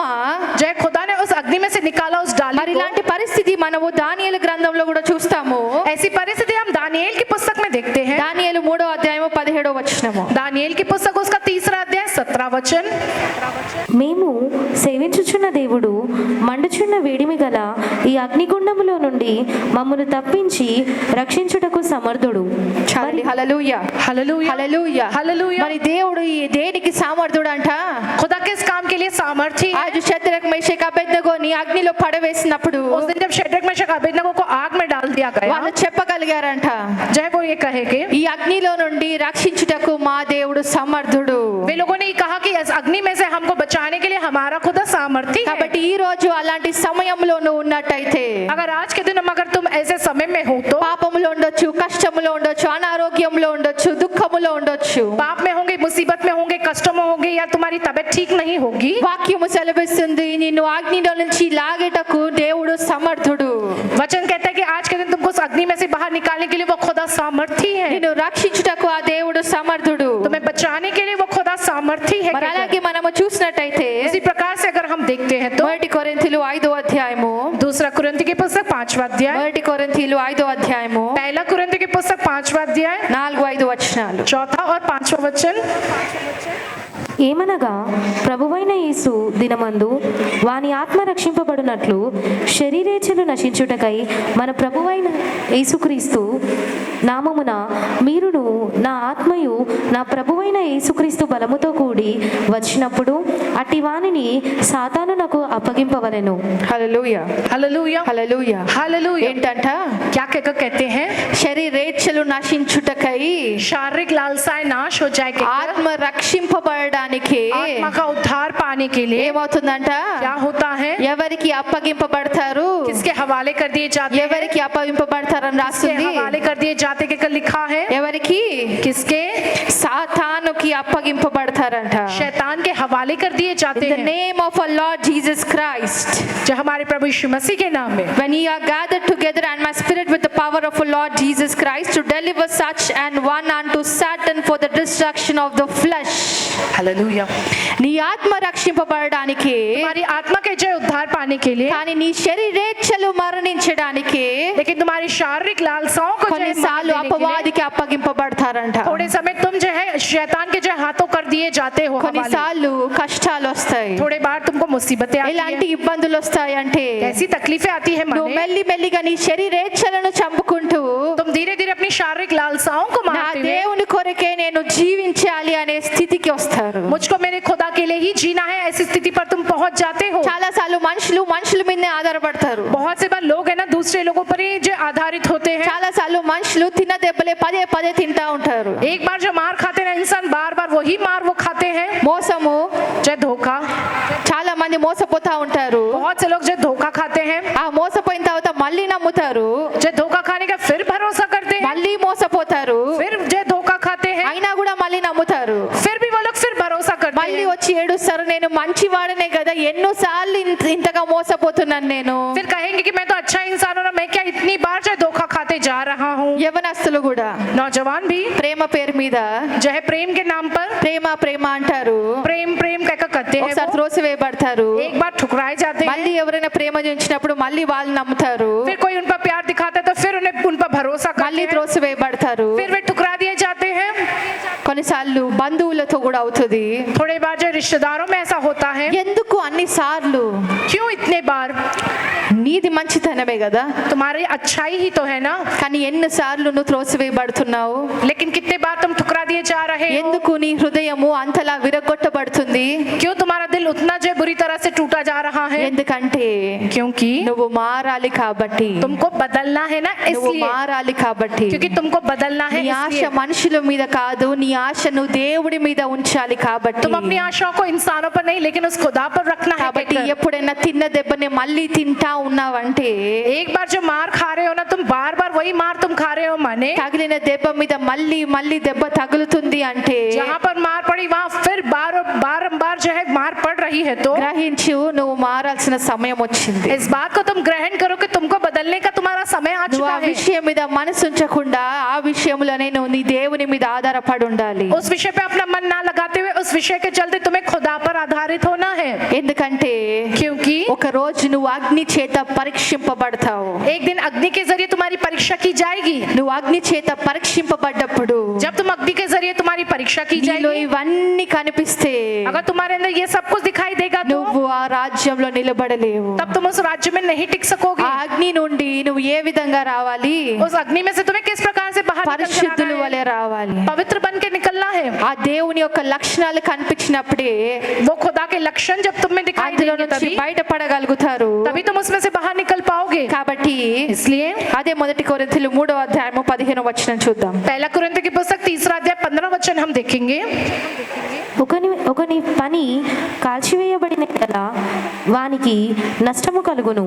जय खुदा ने उस अग्नि में से निकाला उस डाली మరి को। ఇలాంటి పరిస్థితి మనము దానియేలు గ్రంథంలో కూడా చూస్తాము. ऐसी परिस्थिति हम दानिएल की पुस्तक में देखते हैं। దానియేలు 3వ అధ్యాయము 17వ వచనము. दानिएल की पुस्तक उसका 3रा अध्याय 17 वचन। మేము సేవించుచున్న దేవుడు మండుచున్న వేడిమి గల ఈ అగ్నిగుండములో నుండి మమ్మను తప్పించి రక్షించుటకు సమర్థుడు. చాలండి. హల్లెలూయా, हालेलुया, హల్లెలూయా, हालेलुया। మరి దేవుడు ఈ దేనికి సామర్థ్యుడు అంట? खुदा किस काम के लिए सामर्थी है? आज శద్రక్ మేషక్ అబేద్నెగోని అగ్నిలో పడవేసినప్పుడు उस दिन जब शेड्रक मेशक अबेदनगो को आग में डाल दिया गया, వాళ్ళు చెప్పగలిగారంట, जय वो ये कहे कि ఈ అగ్నిలో నుండి రక్షించుటకు మా దేవుడు సమర్థుడు. वे लोगों ने ये कहा कि इस अग्नि में से हमको बचाने के लिए हमारा खुदा सामर्थी है। కాబట్టి ఈ రోజు అలాంటి సమయంలో నువ్వు ఉన్నట్టయితే, अगर आज के दिन अगर तुम ऐसे समय में हो तो పాపములో ఉండొచ్చు, కష్టములో ఉండొచ్చు, అనారోగ్యంలో ఉండొచ్చు, దుఃఖములో ఉండొచ్చు, पाप में होंगे, मुसीबत में होंगे, कष्टों में होंगे, या तुम्हारी तबीयत ठीक नहीं होगी, వాక్యము సెలవిస్తుంది నిన్ను అగ్నిలో నుంచి లాగేటకు దేవుడు సమర్థుడు. वचन कहता है कि आज के दिन तुमको उस अग्नि में से बाहर निकालने के लिए वो खुदा सामर्थी है। నిన్ను రక్షించుటకు ఆ దేవుడు సమర్థుడు. तुम्हें बचाने के लिए वो खुदा सामर्थी है। మరి అలాగే మనము చూసినట్టయితే इसी प्रकार से अगर हम देखते हैं तो 1 కొరింథీలు 5వ అధ్యాయము, 2 कुरिन्थी की पुस्तक 5वां अध्याय, 1 కొరింథీలు 5వ అధ్యాయము 1 कुरिन्थी की पुस्तक 5वां अध्याय 4-5 వచనాలు. 4 और 5वां वचन। ఏమనగా ప్రభువైన యేసు దినమందు వాని ఆత్మ రక్షింపబడినట్లు శరీరేచ్ఛలు నశించుటకై మన ప్రభువైన యేసుక్రీస్తు నామమున మీరును నా ఆత్మయు నా ప్రభువైన యేసుక్రీస్తు బలముతో కూడి వచ్చినప్పుడు అట్టి వానిని సాతాను నాకు అప్పగింపవలెను. Hallelujah hallelujah hallelujah. हालेलुया ఏంటంట? क्या कहकर कहते हैं? శరీరేచ్ఛలు నశించుటకై शारीरिक लालसाएं नाश हो जाए कहकर, ఆత్మ రక్షింపబడడానికి आत्मा का उद्धार पाने के लिए ఏమవుతుందంట? क्या होता है? ఎవరికి అప్పగింపబడతారు? किसके हवाले कर दिए जाते हैं? ఎవరికి అప్పగింపబడతారని किसके రాస్తుంది? हवाले कर दिए जाते कहकर लिखा है? ఎవరికి? किसके? సాతానుకి అప్పగింపబడతారంట. शैतान के हवाले कर दिए जाते In the हैं, name of our Lord Jesus Christ. जो हमारे प्रभु यीशु मसीह के नाम में. When ye are gathered together and my spirit with the power of our Lord Jesus Christ to deliver such and one unto Satan for the destruction of the flesh. Hallelujah. నీ ఆత్మ రక్షింపబడడానికి, तुम्हारी आत्मा के जय उद्धार पाने के लिए, కానీ నీ శరీరేచ్ఛలు మరణించడానికి लेकिन तुम्हारी शारीरिक लालसाओं को जय కొన్నిసార్లు देने के लिए, అపవాదికి అప్పగింపబడతారంట. थोड़े समय तुम जो है शैतान के जो हाथों कर दिए जाते हो हवाले. కొన్నిసార్లు కష్టాలు వస్తాయి. थोड़े बार तुमको मुसीबतें आती ఎలాంటి हैं, ఇబ్బందులు వస్తాయంటే कैसी तकलीफें आती है నువ్వు माने, మెల్లి మెల్లిగా నీ శరీరేచ్ఛలను చంపుకుంటూ तुम धीरे धीरे अपनी शारीरिक लालसाओं को నా मारते हुए దేవుని కొరకే నేను జీవించాలి అనే స్థితికి వస్తారు. मुझको मेरे खुदा के लिए ही जीना है, ऐसी स्थिति पर तुम पहुंच जाते हो. చాలా సార్లు మనుషుల మీదనే ఆధారపడతారు. बहुत से बार लोग है ना दूसरे लोगों पर ही जो आधारित होते हैं. చాలా సార్లు మనుషులు తిన్న దెబ్బలే పదే పదే తింటా ఉంటారు. एक बार जो मार खाते हैं इंसान बार बार वही मार वो खाते हैं. మోసము, जो धोखा, చాలా మంది మోసపోతా ఉంటారు. बहुत से लोग जो धोखा खाते हैं, ఆ మోసపోయిన తర్వాత మళ్ళీ నమ్ముతారు, जो धोखा खाने का फिर भरोसा करते हैं, మళ్ళీ మోసపోతారు, फिर जो धोखा खाते हैं, అయినా కూడా మళ్ళీ నమ్ముతారు, फिर भी वो लोग फिर भरोसा करते మళ్ళీ हैं. వచ్చి ఏడుస్తారు, నేను మంచివాడనే కదా, ఎన్నోసార్లు ఇంతగా మోసపోతున్నాను నేను. फिर कहेंगे कि मैं तो अच्छा इंसान हूं ना, मैं क्या इतनी बार जो धोखा खाते जा रहा हूं. యవనస్తులు కూడా नौजवान भी ప్రేమ పేరు మీద जो है प्रेम के नाम पर ప్రేమ ప్రేమ అంటారు, प्रेम प्रेम कहकर कहते हैं, ఒకసారి वो త్రోసివేయబడతారు, एक बार ठुकराए जाते మళ్ళీ हैं, ఎవరైనా ప్రేమ చూపించినప్పుడు మళ్ళీ వాళ్ళు నమ్ముతారు, फिर कोई उन पर प्यार दिखाता है तो फिर उन्हें उन पर भरोसा మళ్ళీ करते हैं, త్రోసివేయబడతారు. फिर वे ठुकरा दिए जाते हैं. కొన్నిసార్లు బంధువులతో కూడా అవుతుంది. थोड़े बार जो रिश्तेदारों में ऐसा होता है. ఎందుకు అన్ని సార్లు? क्यों इतने बार? నీది మంచితనమే కదా, तुम्हारी अच्छाई ही तो है ना, కానీ ఎన్నిసార్లు నువ్వు త్రోసివేయబడుతున్నావు? लेकिन कितने बार तुम ठुकरा दिए जा रहे हो. ఎందుకు నీ హృదయము అంతలా విరగొట్టబడుతుంది? क्यों तुम्हारा दिल उतना जो बुरी तरह से टूटा जा रहा है? ఎందుకంటే क्योंकि నువ్వు మారాలి కాబట్టి, तुमको बदलना है ना, నువ్వు इसलिए. మారాలి కాబట్టి. क्योंकि तुमको बदलना है నీ ఆశ इसलिए. మనుషుల మీద కాదు, నీ ఆశను దేవుడి మీద ఉంచాలి కాబట్టి. तुम अपनी आशाओं को इंसानों पर नहीं लेकिन उस खुदा पर रखना है కాబట్టి कहकर. ఎప్పుడైనా తిన్న దెబ్బని మళ్ళీ తింటా ఉన్నావంటే, एक बार जो मार खा रहे हो ना, तुम बार बार वही मार तुम खा रहे हो माने, తగిలిన దెబ్బ మీద మళ్ళీ మళ్ళీ దెబ్బ తగులుతుంది అంటే जहाँ पर मार पड़ी वहाँ फिर बारंबार जो है मार पड़ रही है, तो గ్రహించు, నువ్వు మారాల్సిన సమయం వచ్చింది. इस बात को तुम ग्रहण करो कि तुमको बदलने का तुम्हारा समय आ నువ్వు चुका ఆ है. విషయం మీద మనసు ఉంచకుండా ఆ విషయంలోనే నువ్వు నీ దేవుని మీద ఆధారపడి ఉండాలి. उस विषय पे अपना मन ना लगाते हुए उस विषय के चलते तुम्हें खुदा पर आधारित होना है. ఎందుకంటే क्योंकि ఒక రోజు నువ్వు అగ్ని చేత పరీక్షింపబడతావు. एक दिन अग्नि के जरिए तुम्हारी परीक्षा की जाएगी. నువ్వు అగ్ని చేత పరీక్షింపబడ్డప్పుడు जब तुम अग्नि के जरिए तुम्हारी परीक्षा की నీలో जाएगी, ఇవన్నీ కనిపిస్తే अगर तुम्हारे अंदर ये सब कुछ दिखाई देगा तो నువ్వు ఆ రాజ్యంలో నిలబడలేవు. तब तुम उस राज्य में नहीं टिक ఆ सकोगे. అగ్ని నుండి నువ్వు ఏ విధంగా రావాలి? उस अग्नि में से तुम्हें किस प्रकार से बाहर निकल कर పరిశుద్ధుల आना వలె है? రావాలి. पवित्र बन के निकलना है. ఆ దేవుని యొక్క లక్షణాలు కనిపించినప్పుడే वो खुदा के लक्षण जब तुम में दिखाई అందులో देंगे నుంచి तभी బయటపడగలుగుతారు. तभी तुम उसमें से बाहर निकल पाओगे. కాబట్టి इसलिए అదే మొదటి కొరింథీయులు 3:15 చూద్దాం. पहला कुरिन्थ की पुस्तक 3:15 हम देखेंगे. ఒకని పని కాల్చివేయబడిన ఎడల వానికి నష్టము కలుగును.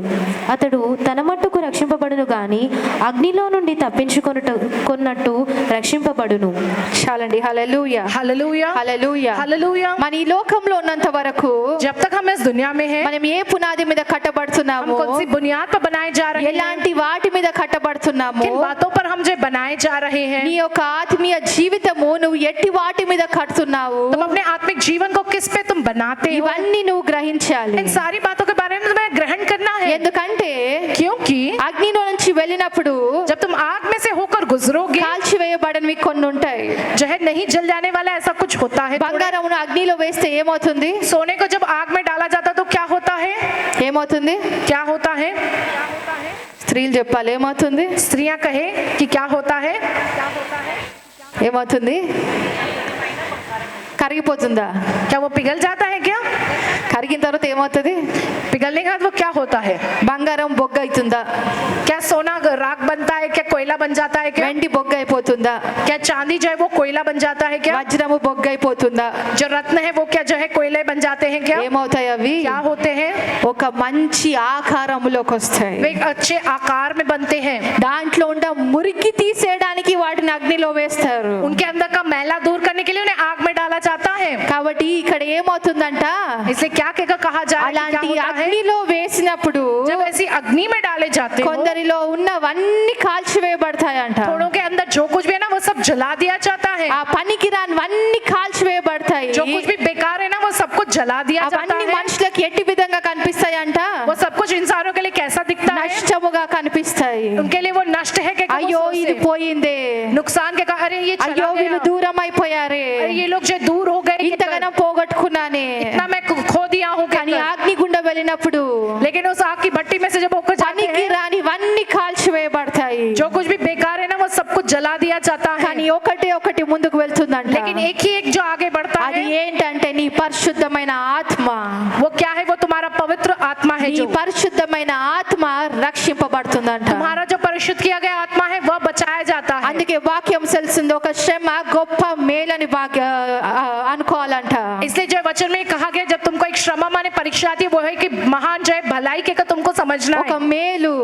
అతడు తన మట్టుకు రక్షింపబడును గాని అగ్నిలో నుండి తప్పించుకొన్నట్టు రక్షింపబడును. చాలండి. హల్లెలూయా, हालेलुया హల్లెలూయా. हालेलुया. మన ఈ లోకంలో ఉన్నంత వరకు जब तक हम इस दुनिया में हैं, మనం ఏ పునాది మీద हम కట్టబడుతున్నాము, कौन सी बुनियाद पर बनाए जा रहे हैं, ఎలాంటి వాటి మీద కట్టబడుతున్నాము, किन बातों पर हम जो बनाए जा रहे हैं, నీ యొక్క ఆత్మీయ జీవితం జీవితము నువ్వు ఎట్టి వాటి మీద కడుతున్నావు, तुम अपने आत्मिक जीवन को किस पे तुम बनाते हो, ఇవన్నీ నువ్వు గ్రహించాలి. इन सारी बातों के बारे में तुम्हें ग्रहण करना है. ఎందుకంటే क्योंकि అగ్నిలో నుంచి వెళ్ళినప్పుడు जब तुम आग में से होकर गुजरोगे, కాల్చివేయబడనివి కొన్ని ఉంటాయి. जो है नहीं जल जाने वाला ऐसा कुछ होता है. బంగారమును అగ్నిలో వేస్తే ఏమవుతుంది? सोने को जब आग में डाला जाता तो क्या होता है, ఏమవుతుంది? क्या होता है, స్త్రీలు చెప్పాలి ఏమవుతుంది? स्त्रियां कहे कि क्या होता है, ఏమవుతుంది? కరిగిపోతుందా? क्या वो पिघल जाता है, क्या కరిగిన తర్వాత ఏమవుతుంది? पिघलने के बाद वो क्या होता है, బంగారం బొగ్గ అవుతుందా? क्या सोना राख बनता है, क्या कोयला बन जाता है, क्या వెండి బొగ్గ అయిపోతుందా? क्या चांदी जो है वो कोयला बन जाता है, क्या వజ్రము బొగ్గ అయిపోతుందా? जो रत्न है वो क्या जो है कोयले बन जाते हैं, क्या ఏమవుతాయి అవి? क्या होते हैं, ఒక మంచి ఆకారములోకి వస్తాయి. वे एक अच्छे आकार में बनते हैं. దాంట్లో ఉన్న మురికి తీసేయడానికి వాటిని అగ్నిలో వేస్తారు. उनके अंदर का मैला दूर करने के लिए उन्हें आग में डाला जाता है. కాబట్టి ఇక్కడ ఏమవుతుందంట, इसलिए क्या कहा जा रहा है, क्या అలాంటి होता है, అగ్నిలో వేసినప్పుడు जब ऐसी अग्नि में डाले जाते हो, కొందరిలో ఉన్నవన్నీ కాల్చివేయబడతాయంట. थोड़ों के अंदर जो कुछ भी है ना वो सब जला दिया जाता है. ఆ పనికిరానివన్నీ కాల్చివేయబడతాయి. जो कुछ भी बेकार है ना वो सब कुछ जला दिया जाता అవన్నీ है. మనుషులకు ఎట్టి విధంగా కనిపిస్తాయంట? वो सब कुछ इंसानों के लिए कैसा दिखता है, నష్టముగా కనిపిస్తాయి. उनके लिए वो नष्ट है कि అయ్యో ఇది పోయిందే, नुकसान के कहा, अरे ये అయ్యో चला వీళ్ళు गया, దూరం అయిపోయారే, अरे ये लोग जो दूर हो गए, ఇంతగానం పోగొట్టుకున్నానే. इतना मैं खो दिया हूँ. కానీ అగ్ని గుండా వెళ్ళినప్పుడు लेकिन उस आग की भट्टी में से जब होकर जाते పనికి हैं, రానివన్నీ కాల్చివేయబడతాయి. जो कुछ भी बेकार है ना वो सब कुछ जला दिया जाता కానీ है. ఒకటే ఒకటి ముందుకు వెళ్తుందంట. लेकिन एक ही एक जो आगे बढ़ता అది है ఏంటంటే నీ పరిశుద్ధమైన ఆత్మ. वो क्या है, वो तुम्हारा पवित्र आत्मा है. నీ जो పరిశుద్ధమైన ఆత్మ రక్షింపబడుతుందంట. तुम्हारा जो परिशुद्ध किया गया आत्मा है वह बचाया जाता है. అందుకే వాక్యం తెలిసింది, ఒక శ్రమ గొప్ప మేలని అనుకోవాలంట. इसलिए जो वचन में कहा गया जब तुमको एक श्रम माने परीक्षा आती है वो है कि महान जो है भलाई के का तुमको समझना ఒక है, మేలు.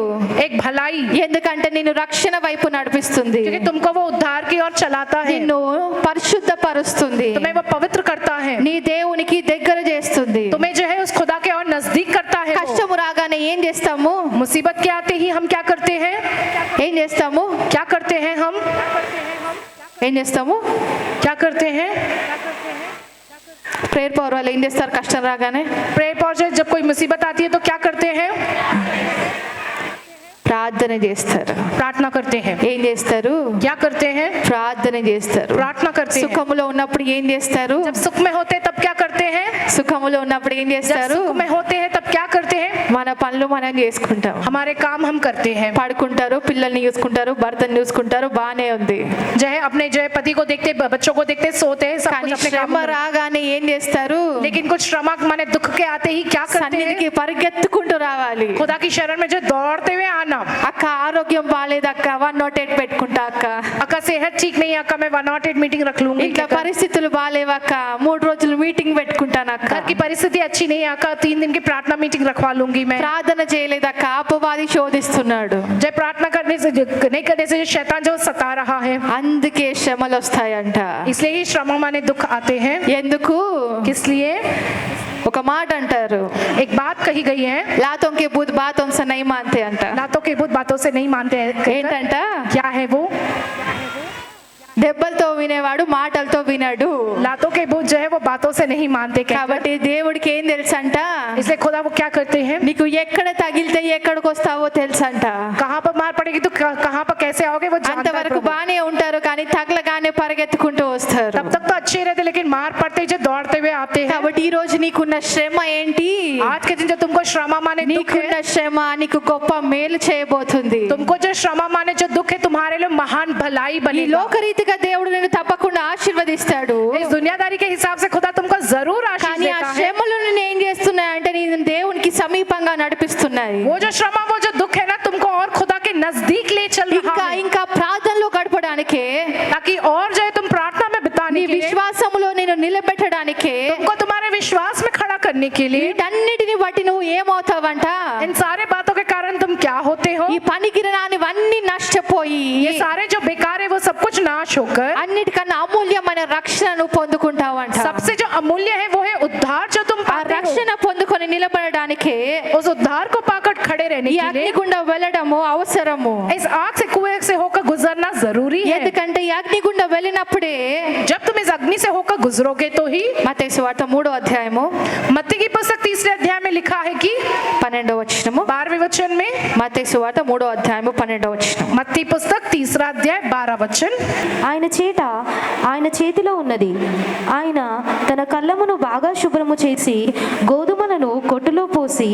एक भलाई, ఎందుకంటే నిన్ను రక్షణ వైపు నడిపిస్తుంది, क्योंकि तुमको वो उद्धार की ओर चलाता है, నిన్ను పరిశుద్ధపరుస్తుంది, तुम्हें वो पवित्र करता है, నీ దేవునికి దగ్గర చేస్తుంది. तुम्हें जो है उस खुदा के और नजदीक करता है. वो కష్టము రాగానే ఏం చేస్తాము? मुसीबत के आते ही हम क्या करते हैं, ఏం చేస్తాము? क्या करते हैं, हम ఏం చేస్తాము? क्या करते हैं, ప్రేయర్ పవర్ వాళ్ళు ఏం చేస్తారు కష్టం రాగానే? प्रेयर पर जब कोई मुसीबत आती है तो क्या करते हैं, ప్రార్థన చేస్తారు. प्रार्थना करते हैं. ఏం చేస్తారు? क्या करते हैं, ప్రార్థన చేస్తారు. प्रार्थना करते हैं. సుఖములో ఉన్నప్పుడు ఏం చేస్తారు? जब सुख में होते हैं तब क्या करते हैं, సుఖములో ఉన్నప్పుడు ఏం जब చేస్తారు? सुख में होते हैं तब क्या करते हैं, మన పనులు మనం చేసుకుంటాం, हमारे काम हम करते हैं. పడుకుంటారు, పిల్లల్ని చూసుకుంటారు, భర్తను చూసుకుంటారు, బానే ఉంది. जो है अपने जो है पति को देखते, बच्चों को देखते, सोते हैं, सब కానీ कुछ अपने काम శ్రమ में. రాగానే ఏం చేస్తారు? लेकिन कुछ श्रम माने दुख के आते ही क्या करते సన్నిధికి हैं, పరిగెత్తుకుంటూ రావాలి. खुदा की शरण में जो दौड़ते हुए आना. అక్క ఆరోగ్యం బాగాలేదు అక్క, 108 పెట్టుకుంటా అక్క. अक्का सेहत ठीक नहीं है, अक्का मैं 108 मीटिंग रख लूंगी. ఇంట్లో పరిస్థితులు బాగాలేవక్క, 3 రోజులు మీటింగ్ పెట్టుకుంటాను అక్క. घर की परिस्थिति अच्छी नहीं है, अक्का 3 दिन की प्रार्थना मीटिंग रखवा लूंगी मैं. ప్రార్థన చేయలేదక్క, అపవాది శోధిస్తున్నాడు. जब प्रार्थना करने से नहीं करने से शैतान जो सता रहा है, అందుకే శ్రమలు వస్తాయంట. इसलिए ही श्रम माने दुख आते हैं. ఎందుకు? किस लिए, ఒక మాట అంటారు, एक बात कही गई है, లాతో కే బుద్ధ బాతోं से नहीं मानते అంట. लातों के भूत बातों से नहीं मानते हैं. ఏంటంట? क्या है वो, దెబ్బలతో వినేవాడు మాటలతో వినడు. लातों के भूत जो है वो बातों से नहीं मानते. కాబట్టి దేవుడికి ఏం తెలుసంట? इसलिए खुदा वो क्या करते हैं, నీకు ఎక్కడ తగిలితే ఎక్కడికి వస్తావో తెలుసంట. कहाँ पर मार पड़ेगी तो कहाँ पर कैसे आओगे वो जानता है అంతవరకు प्रभु. బానే ఉంటారు, కానీ తగలగానే పరిగెత్తుకుంటూ వస్తారు. तब तक तो अच्छे रहते लेकिन मार पड़ते ही जो दौड़ते हुए आते हैं. కాబట్టి ఈ రోజు నీకున్న శ్రమ ఏంటి? आज के दिन जो तुमको श्रम माने दुख నీకున్న है, శ్రమ నీకు గొప్ప మేలు చేయబోతుంది. तुमको जो श्रम माने जो दुख है तुम्हारे लिए महान भलाई ఈ बनेगा. లోకరీతిగా దేవుడు నిన్ను తప్పకుండా ఆశీర్వదిస్తాడు. इस दुनियादारी के हिसाब से खुदा तुमको जरूर आशीष కానీ ఆ देता है. శ్రమలు నిన్ను ఏం చేస్తున్నాయంటే నీ దేవునికి సమీపంగా నడిపిస్తున్నాయి. वो जो श्रम वो जो दुख है ना तुमको और खुदा के नजदीक ले चल रहा ఇంకా है, ఇంకా ప్రార్థనలో గడపడానికే, ताकि और जो है तुम प्रार्थना में నీ बिताने के लिए, విశ్వాసములో నిన్ను నిలబెట్టడానికే, तुमको तुम्हारे विश्वास में खड़ा करने के लिए, వీటన్నిటిని బట్టి నువ్వు ఏమవుతావంట? इन सारे बातों के कारण तुम क्या होते हो, ఈ పనికిరానివన్నీ నష్టపోయి పోయి ये सारे जो बेकार है वो सब कुछ नाश होकर అన్నిటికన్నా అమూల్యమైన రక్షణను పొందుకుంటావంట. सबसे जो अमूल्य है वो है उद्धार जो तुम ఆ पाते हो। రక్షణ పొందుకొని నిలబడడానికి उस उद्धार को पाकर खड़े रहने ఈ के అగ్ని लिए గుండా వెళ్ళడము అవసరము. इस आग से कुएं से होकर गुजरना जरूरी है। ఎందుకంటే ఈ అగ్ని గుండా వెళ్ళినప్పుడే जब तुम इस अग्नि से होकर गुजरोगे तो ही। మత్తయి సువార్త 3వ అధ్యాయము मत्ती की पुस्तक 3 अध्याय में लिखा है कि 12వ వచనము. 12वें वचन में, మత్తయి సువార్త 3వ అధ్యాయము 12వ వచనం. मत्ती पुस्तक 3 अध्याय 12 वचन। ఆయన చేతిలో ఉన్నది. ఆయన తన కళ్ళమును బాగా శుభ్రము చేసి గోధుమలను కొట్టులో పోసి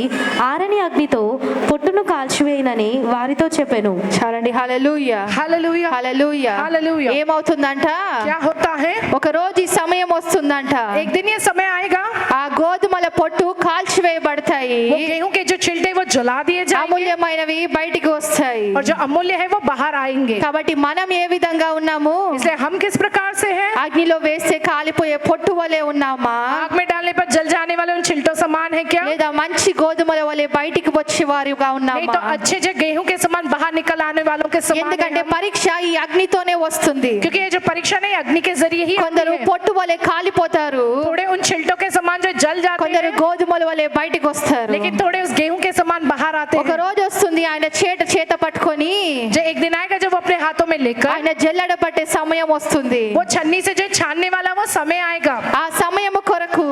ఆరని అగ్నితో పొట్టును కాల్చివేయనని వారితో చెప్పెను. చాలండి. హల్లెలూయా, हालेलुया హల్లెలూయా. हालेलुया। ఏమవుతుందంట? क्या होता है? ఒక రోజు ఈ సమయం వస్తుందంట. एक दिन ये समय आएगा, ఆ గోధుమల పొట్టు కాల్చివేయబడతాయి, वो गेहूं के जो छिलटे वो जला दिए जाएंगे అమూల్యమైనవి బయటికి వస్తాయి. और जो अमूल्य है वो बाहर आएंगे। కాబట్టి మనం ఏ విధంగా ఉన్నాము? इसलिए हम किस प्रकार से हैं? అగ్నిలో వేస్తే కాలిపోయే పొట్టు వలె ఉన్నామా, आग में डालने पर जल जाने वाले उन छिलटों समान है क्या? లేదా మంచి గోధుమల వలె బయటికి వచ్చే వారుగా नहीं ఉన్నామా? तो अच्छे जो गेहूं के समान बाहर निकल आने वालों के समान है ఎందుకంటే हम। పరీక్ష ఈ అగ్నితోనే వస్తుంది. क्योंकि ये जो परीक्षा नहीं अग्नि के जरिए ही आती కొందరు है। పొట్టు వలె కాలిపోతారు, थोड़े उन छिलटों के समान जो जल जाते కొందరు हैं, గోధుమల వలె బయటికి వస్తారు. लेकिन थोड़े उस गेहूं के समान बाहर आते ఒక हैं। రోజు వస్తుంది ఆయన చేత పట్టుకొని जो एक दिन आएगा जब वो अपने हाथों में लेकर, ఆయన జల్లెడ పట్టే సమయం వస్తుంది. वो छन्नी से जो छानने वाला वो समय आएगा। ఆ సమయం కొరకు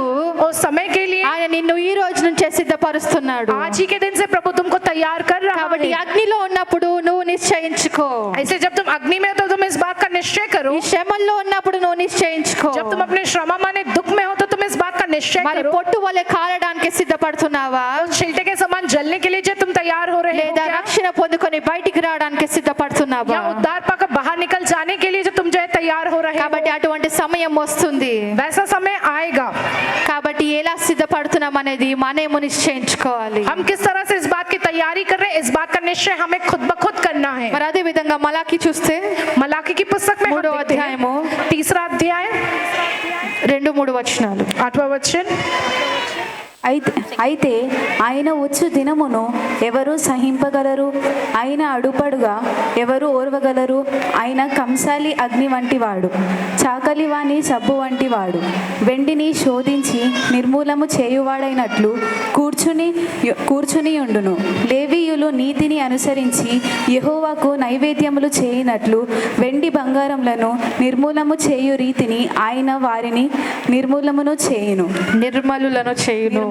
उस समय के लिए ఆయన నిన్ను ఈ రోజు నుంచే సిద్ధపరుస్తున్నాడు. आज ही के दिन से प्रभु तुमको तैयार कर रहा కాబట్టి है। అగ్నిలో ఉన్నప్పుడు నువ్వు నిశ్చయించుకో. ऐसे जब तुम अग्नि में हो तो तुम इस बात का निश्चय करो। ఈ శ్రమల్లో ఉన్నప్పుడు నువ్వు నిశ్చయించుకో. जब तुम अपने श्रम माने दुख में हो तो तुम इस बात का निश्चय మరి करो। పొట్టు వలె కాలడానికి సిద్ధపడుతున్నావా, उस छिलटे के समान जलने के लिए जो तुम तैयार हो रहे हो లేదా क्या? రక్షణ పొందుకొని బయటికి రావడానికి సిద్ధపడుతున్నావా? या उद्धार पाकर बाहर निकल जाने के लिए जो तुम जो है तैयार हो रहे కాబట్టి हो, అటువంటి సమయం వస్తుంది. वैसा समय आएगा। కాబట్టి ఎలా సిద్ధపడుతున్నాం అనేది మనము నిశ్చయించుకోవాలి. हम किस तरह से इस बात की तैयारी कर रहे हैं, इस बात का निश्चय हमें खुद ब खुद करना है। మరి అదే విధంగా మలాకి చూస్తే मलाकी की पुस्तक में हम 3వ देखते हैं, అధ్యాయము 3 अध्याय 2-3 వచనాలు. 8वां वचन। అయితే ఆయన వచ్చు దినమును ఎవరు సహింపగలరు? ఆయన అడుపడుగా ఎవరు ఓర్వగలరు? ఆయన కంసాలి అగ్ని వంటివాడు, చాకలివాని సబ్బు వంటివాడు, వెండిని శోధించి నిర్మూలము చేయువాడైనట్లు కూర్చుని ఉండును. లేవీయులు నీతిని అనుసరించి యెహోవాకు నైవేద్యములు చేయినట్లు వెండి బంగారములను నిర్మూలము చేయు రీతిని ఆయన వారిని నిర్మూలమును చేయును. నిర్మలులను చేయును.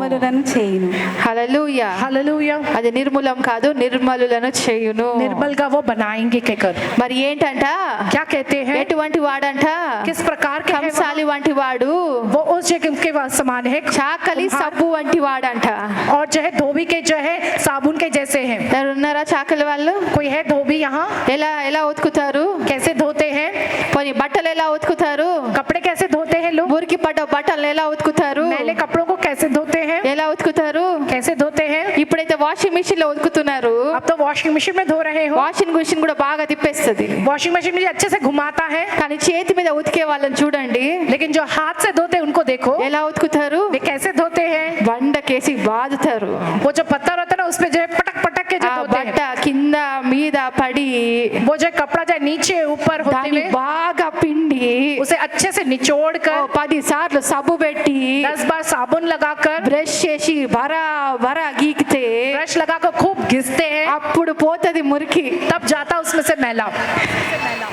Hallelujah hallelujah. అది నిర్మూలం కాదు, నిర్మలులను చేయును. निर्मल का वो बनाएंगे कहकर। మరి ఏంటంట? क्या कहते हैं? ఎటువంటి వాడంట? किस प्रकार के हैं కంసాలి వంటి వాడు, वो उस जगह के समान है, చాకలి సబ్బు వంటి వాడంట. और जो है धोबी के जो है साबुन के जैसे हैं। ఎవరు ఉన్నారా చాకలి వాళ్ళు? कोई है धोबी यहाँ? ఎలా ఎలా ఉతుకుతారు? कैसे धोते हैं? పోనీ బట్టలు ఎలా ఉతుకుతారు? कपड़े कैसे धोते हैं लोग? మురికి పడ్డ బట్టలు ఎలా ఉతుకుతారు? मैले कपड़ों को कैसे धोते हैं? ఎలా ఉతుకుతారు? कैसे धोते हैं? ఇప్పుడైతే వాషింగ్ మిషన్ లో ఉతుకుతున్నారు. अब तो वॉशिंग मशीन में धो रहे हो। వాషింగ్ మిషన్ కూడా బాగా తిప్పేస్తుంది. वॉशिंग मशीन में अच्छे से घुमाता है, కానీ చేతి మీద ఉతికే వాళ్ళని చూడండి, लेकिन जो हाथ से धोते हैं उनको देखो, ఎలా ఉతుకుతారు? वे कैसे धोते हैं? బండకేసి బాదుతారు. वो जो पत्थर होता है ना उसमें जो है पटक पटक के जो ఆ धोते బట్ట हैं, కింద మీద పడి वो जो कपड़ा जो नीचे ऊपर होते దాన్ని हुए బాగా పిండి उसे अच्छे से निचोड़ ఓ कर 10 సార్లు సబ్బు పెట్టి 10 बार साबुन लगाकर బ్రష్ చేసి బరా బరా గీకితే ब्रश लगाकर खूब घिसते हैं, అప్పుడు పోతది మురికి. तब जाता उसमें से मैला।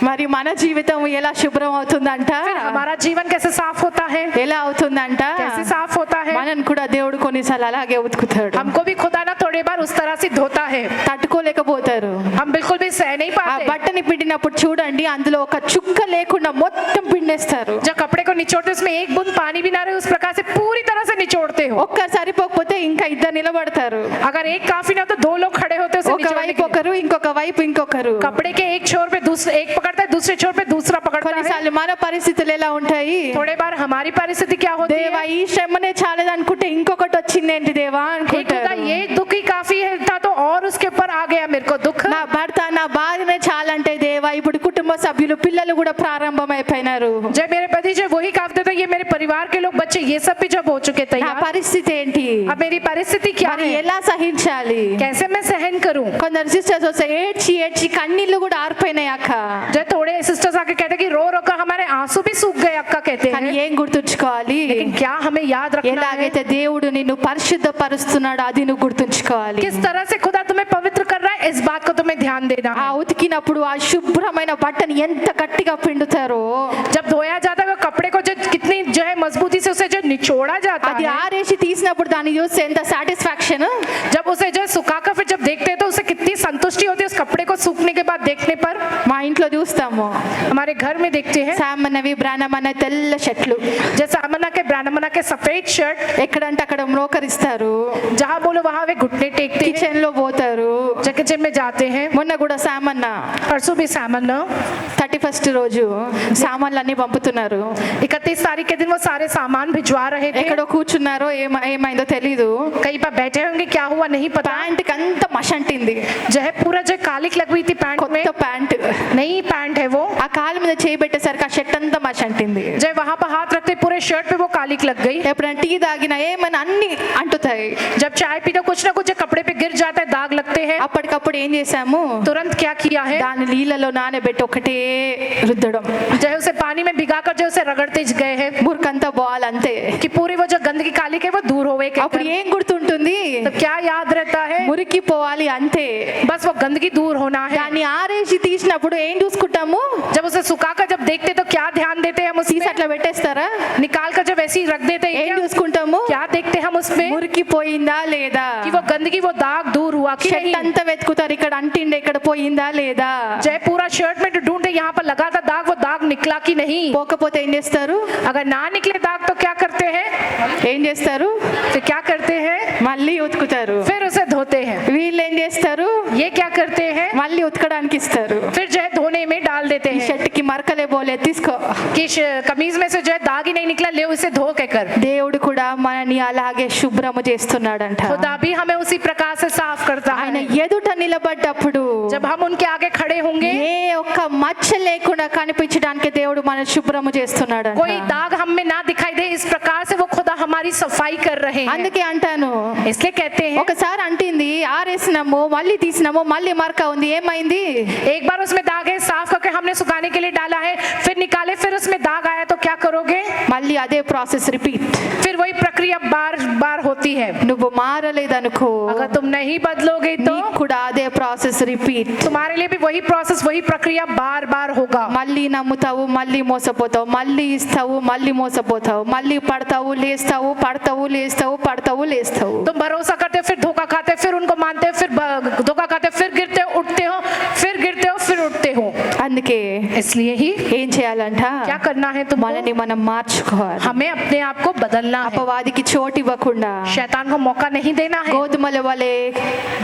మరి మన జీవితం ఎలా శుభ్రం అవుతుందంట? फिर हमारा जीवन कैसे साफ होता है? ఎలా అవుతుందంట? कैसे साफ होता है? మనని కూడా దేవుడు కొన్నిసార్లు అలాగే ఉతుకుతాడు. हमको भी खुदा ना थोड़ी बार उस तरह से धोता है, తట్టుకోలేకపోతారు. हम बिल्कुल भी सह नहीं ఆ पाते। బట్టని పిండినప్పుడు చూడండి, అందులో ఒక చుక్క లేకుండా మొత్తం పిండేస్తారు. जब कपड़े को निचोड़ते उसमें एक बूंद पानी भी ना रहे, उस प्रकार से पूरी तरह से निचोड़ते हो। ఒక్క సరిపోకపోతే ఇంకా ఇద్దరు నిలబడతారు. अगर एक काफी ना तो 2 लोग खड़े होते उसे ఒక निचोड़ने వైపు के लिए। ఒకరు, ఇంకొక వైపు ఇంకొకరు. कपड़े के एक छोर पे दूसरा एक पकड़ता है, दूसरे छोर पे दूसरा पकड़ता है। కొన్నిసార్లు మన పరిస్థితులు ఎలా ఉంటాయి? थोड़े बार हमारी परिस्थिति क्या होती దేవా है? ఈ శ్రమనే చాలదనుకుంటే ఇంకొకటి వచ్చింది ఏంటి దేవా हे खुदा అనుకుంటారు. ये दुख ही काफी है था तो और उसके ऊपर आ गया मेरे को दुख। నా భర్త నా భార్యనే చాలంటే దేవా ఇప్పుడు కుటుంబ కుటుంబ సభ్యులు పిల్లలు కూడా ప్రారంభమైపోయినారు. जब मेरे पति जब वही कहते थे ये मेरे परिवार के लोग बच्चे ये सब भी जब हो चुके నా तैयार, పరిస్థితి ఏంటి? अब मेरी परिस्थिति क्या మరి है, ఎలా సహించాలి? कैसे मैं सहन करूं? కొందరు సిస్టర్స్ వస్తే ఏడ్చి ఏడ్చి కన్నీళ్లు కూడా ఆరిపోయినాయి అక్క. जब थोड़े सिस्टर्स आके कहते कि रो रो कर हमारे आंसू भी सूख गए अक्का कहते కానీ हैं, ఏం గుర్తుంచుకోవాలి? लेकिन क्या हमें याद रखना है ఎలాగైతే దేవుడు నిన్ను పరిశుద్ధపరుస్తున్నాడో అది నువ్వు గుర్తుంచుకోవాలి. किस तरह से खुदा तुम्हें पवित्र कर रहा है, इस बात को तुम्हें ध्यान देना ఆ है। ఉతికినప్పుడు ఆ శుభ్రమైన బట్టని ఎంత గట్టిగా పిండుతారో, जब धोया जाता है वो कपड़े को जो कितनी जो है मजबूती से उसे जो निचोड़ा जाता అది है, ఆరేసి తీసినప్పుడు దాన్ని చూస్తే ఎంత సాటిస్ఫాక్షన్. जब उसे जो है सुखाकर फिर जब देखते हैं तो उसे कितनी संतुष्टि होती है उस कपड़े को सूखने के बाद देखने पर। మా ఇంట్లో చూస్తాము हमारे घर में देखते हैं సామన్నవి బ్రాహ్మణ తెల్ల షర్ట్లు जैसे अमना के ब्राह्मणा के सफेद शर्ट, ఎక్కడంటే అక్కడ మోకరిస్తారు, जहाँ बोलो वहाँ वे घुटने टेकते हैं, కిచెన్ లో పోతారు. किचन में जाते हैं। మొన్న కూడా సామన్న परसों भी सामान 31 రోజు సామాన్లన్నీ పంపుతున్నారు. 31 तारीख के दिन वो सारे सामान भिजवा रहे थे। ఎక్కడో కూర్చున్నారో ఏమైందో తెలీదు. कहीं पर बैठे होंगे, क्या हुआ नहीं पता। ప్యాంట్ కి అంత మషంటింది, जो है पूरा जो कालिक लग हुई थी पैंट में, కొత్త ప్యాంట్. नई पैंट है वो। ఆ కాలు మీద చేయి పెట్టేసరికి ఆ షర్ట్ అంతా మషంటింది. जब वहां पर हाथ रखते पूरे शर्ट पे वो कालिक लग गई। ఎప్పుడైనా టీ తాగినా ఏమైనా అన్ని అంటుతాయి. जब चाय पी तो कुछ ना कुछ कपड़े पे गिर जाता है, दाग लगते हैं। అప్పటికప్పుడు ఏం చేసాము, तुरंत क्या किया है, దాని నీళ్ళలో నానబెట్టి ఒకటే రుద్దడం. जो है उसे पानी में भिगाकर जो उसे रगड़ते गए हैं మురికంతా బాల్ అంతే. कि पूरी वो जो गंदगी कालिक है वो दूर होवे के। అప్పుడు ఏం గుర్తుంటుంది, तो क्या याद रहता है, మురికి పోవాలి అంతే. बस वो गंदगी दूर होना है। దాన్ని ఆరేసి తీసినప్పుడు ఏం చూసుకుంటాము, जब उसे सुखाकर जब देखते तो क्या ध्यान देते हैं हम తీసి उसमें, అట్లా పెట్టేస్తారా? निकाल कर जब ऐसे ही रख देते हैं, ఏం చూసుకుంటాము, क्या देखते हम उसमें మురికి పోయిందా లేదా. कि वो गंदगी वो दाग दूर हुआ कि షర్ట్ नहीं। అంతా వెతుకుతారు, ఇక్కడ అంటిండే ఇక్కడ పోయిందా లేదా. जय पूरा शर्ट में ढूंढते यहाँ पर लगा था दाग, वो दाग निकला कि नहीं। పోకపోతే ఏం చేస్తారు, अगर ना निकले दाग तो क्या करते हैं, ఏం చేస్తారు, तो क्या करते हैं, మళ్ళీ ఉతుకుతారు. फिर उसे धोते हैं। వీళ్ళు ఏం చేస్తారు, ये क्या करते हैं, మళ్ళీ ఉతకడానికి ఇస్తారు. फिर जो है धोने में डाल देते ఈ हैं షర్ట్ కి మరకలే పోలే తీసుకో. कि कमीज में से जो है दाग ही नहीं निकला, ले उसे धो के कर। దేవుడు కూడా మనని అలాగే శుభ్రము చేస్తున్నాడంట. खुदा भी हमें उसी प्रकार से साफ करता ఆయన है। ఎదుట నిలబడ్డప్పుడు जब हम उनके आगे खड़े होंगे, ఏ ఒక్క మచ్చ లేకుండా కనిపించడానికి దేవుడు మన శుభ్రము చేస్తున్నాడంట. कोई दाग हम में ना दिखाई दे, इस प्रकार से वो खुदा हमारी सफाई कर रहे हैं। అందుకే అంటాను, इसलिए कहते हैं ఒకసారి అంటింది ఆరేసినాము మళ్ళీ తీసినాము మళ్ళీ మరక ఉంది ఏమైంది, एक बार उसमें दाग है, साफ करके हमने सुखाने के लिए डाला है, फिर निकाले, फिर उसमें दाग आया तो क्या करोगे, మళ్ళీ అదే ప్రాసెస్ రిపీట్. फिर वही प्रक्रिया बार बार होती है। నువ్వు మారలేదనుకో अगर तुम नहीं बदलोगे तो నీకు కూడా అదే ప్రాసెస్ రిపీట్. तुम्हारे लिए भी वही प्रोसेस वही प्रक्रिया बार बार होगा। మళ్ళీ నమ్ముతావు మళ్ళీ మోసపోతావు, మళ్ళీ ఇస్తావు మళ్ళీ మోసపోతావు, మళ్ళీ పడతావు లేస్తావు, పడతావు లేస్తావు, పడతావు లేస్తావు. तुम भरोसा करते हो, फिर धोखा खाते हो, फिर उनको मानते हो, फिर धोखा खाते हो, फिर गिरते हो, उठते हो, फिर गिरते हो, फिर उठते हो। అందుకే इसलिए ही ఏం చేయాలంట, क्या करना है మనని तुमको, మనం మార్చుకోవాలి. हमें अपने आप को बदलना है। అపవాదికి చోటు ఇవ్వకుండా, शैतान को मौका नहीं देना है, గోధుమల వలె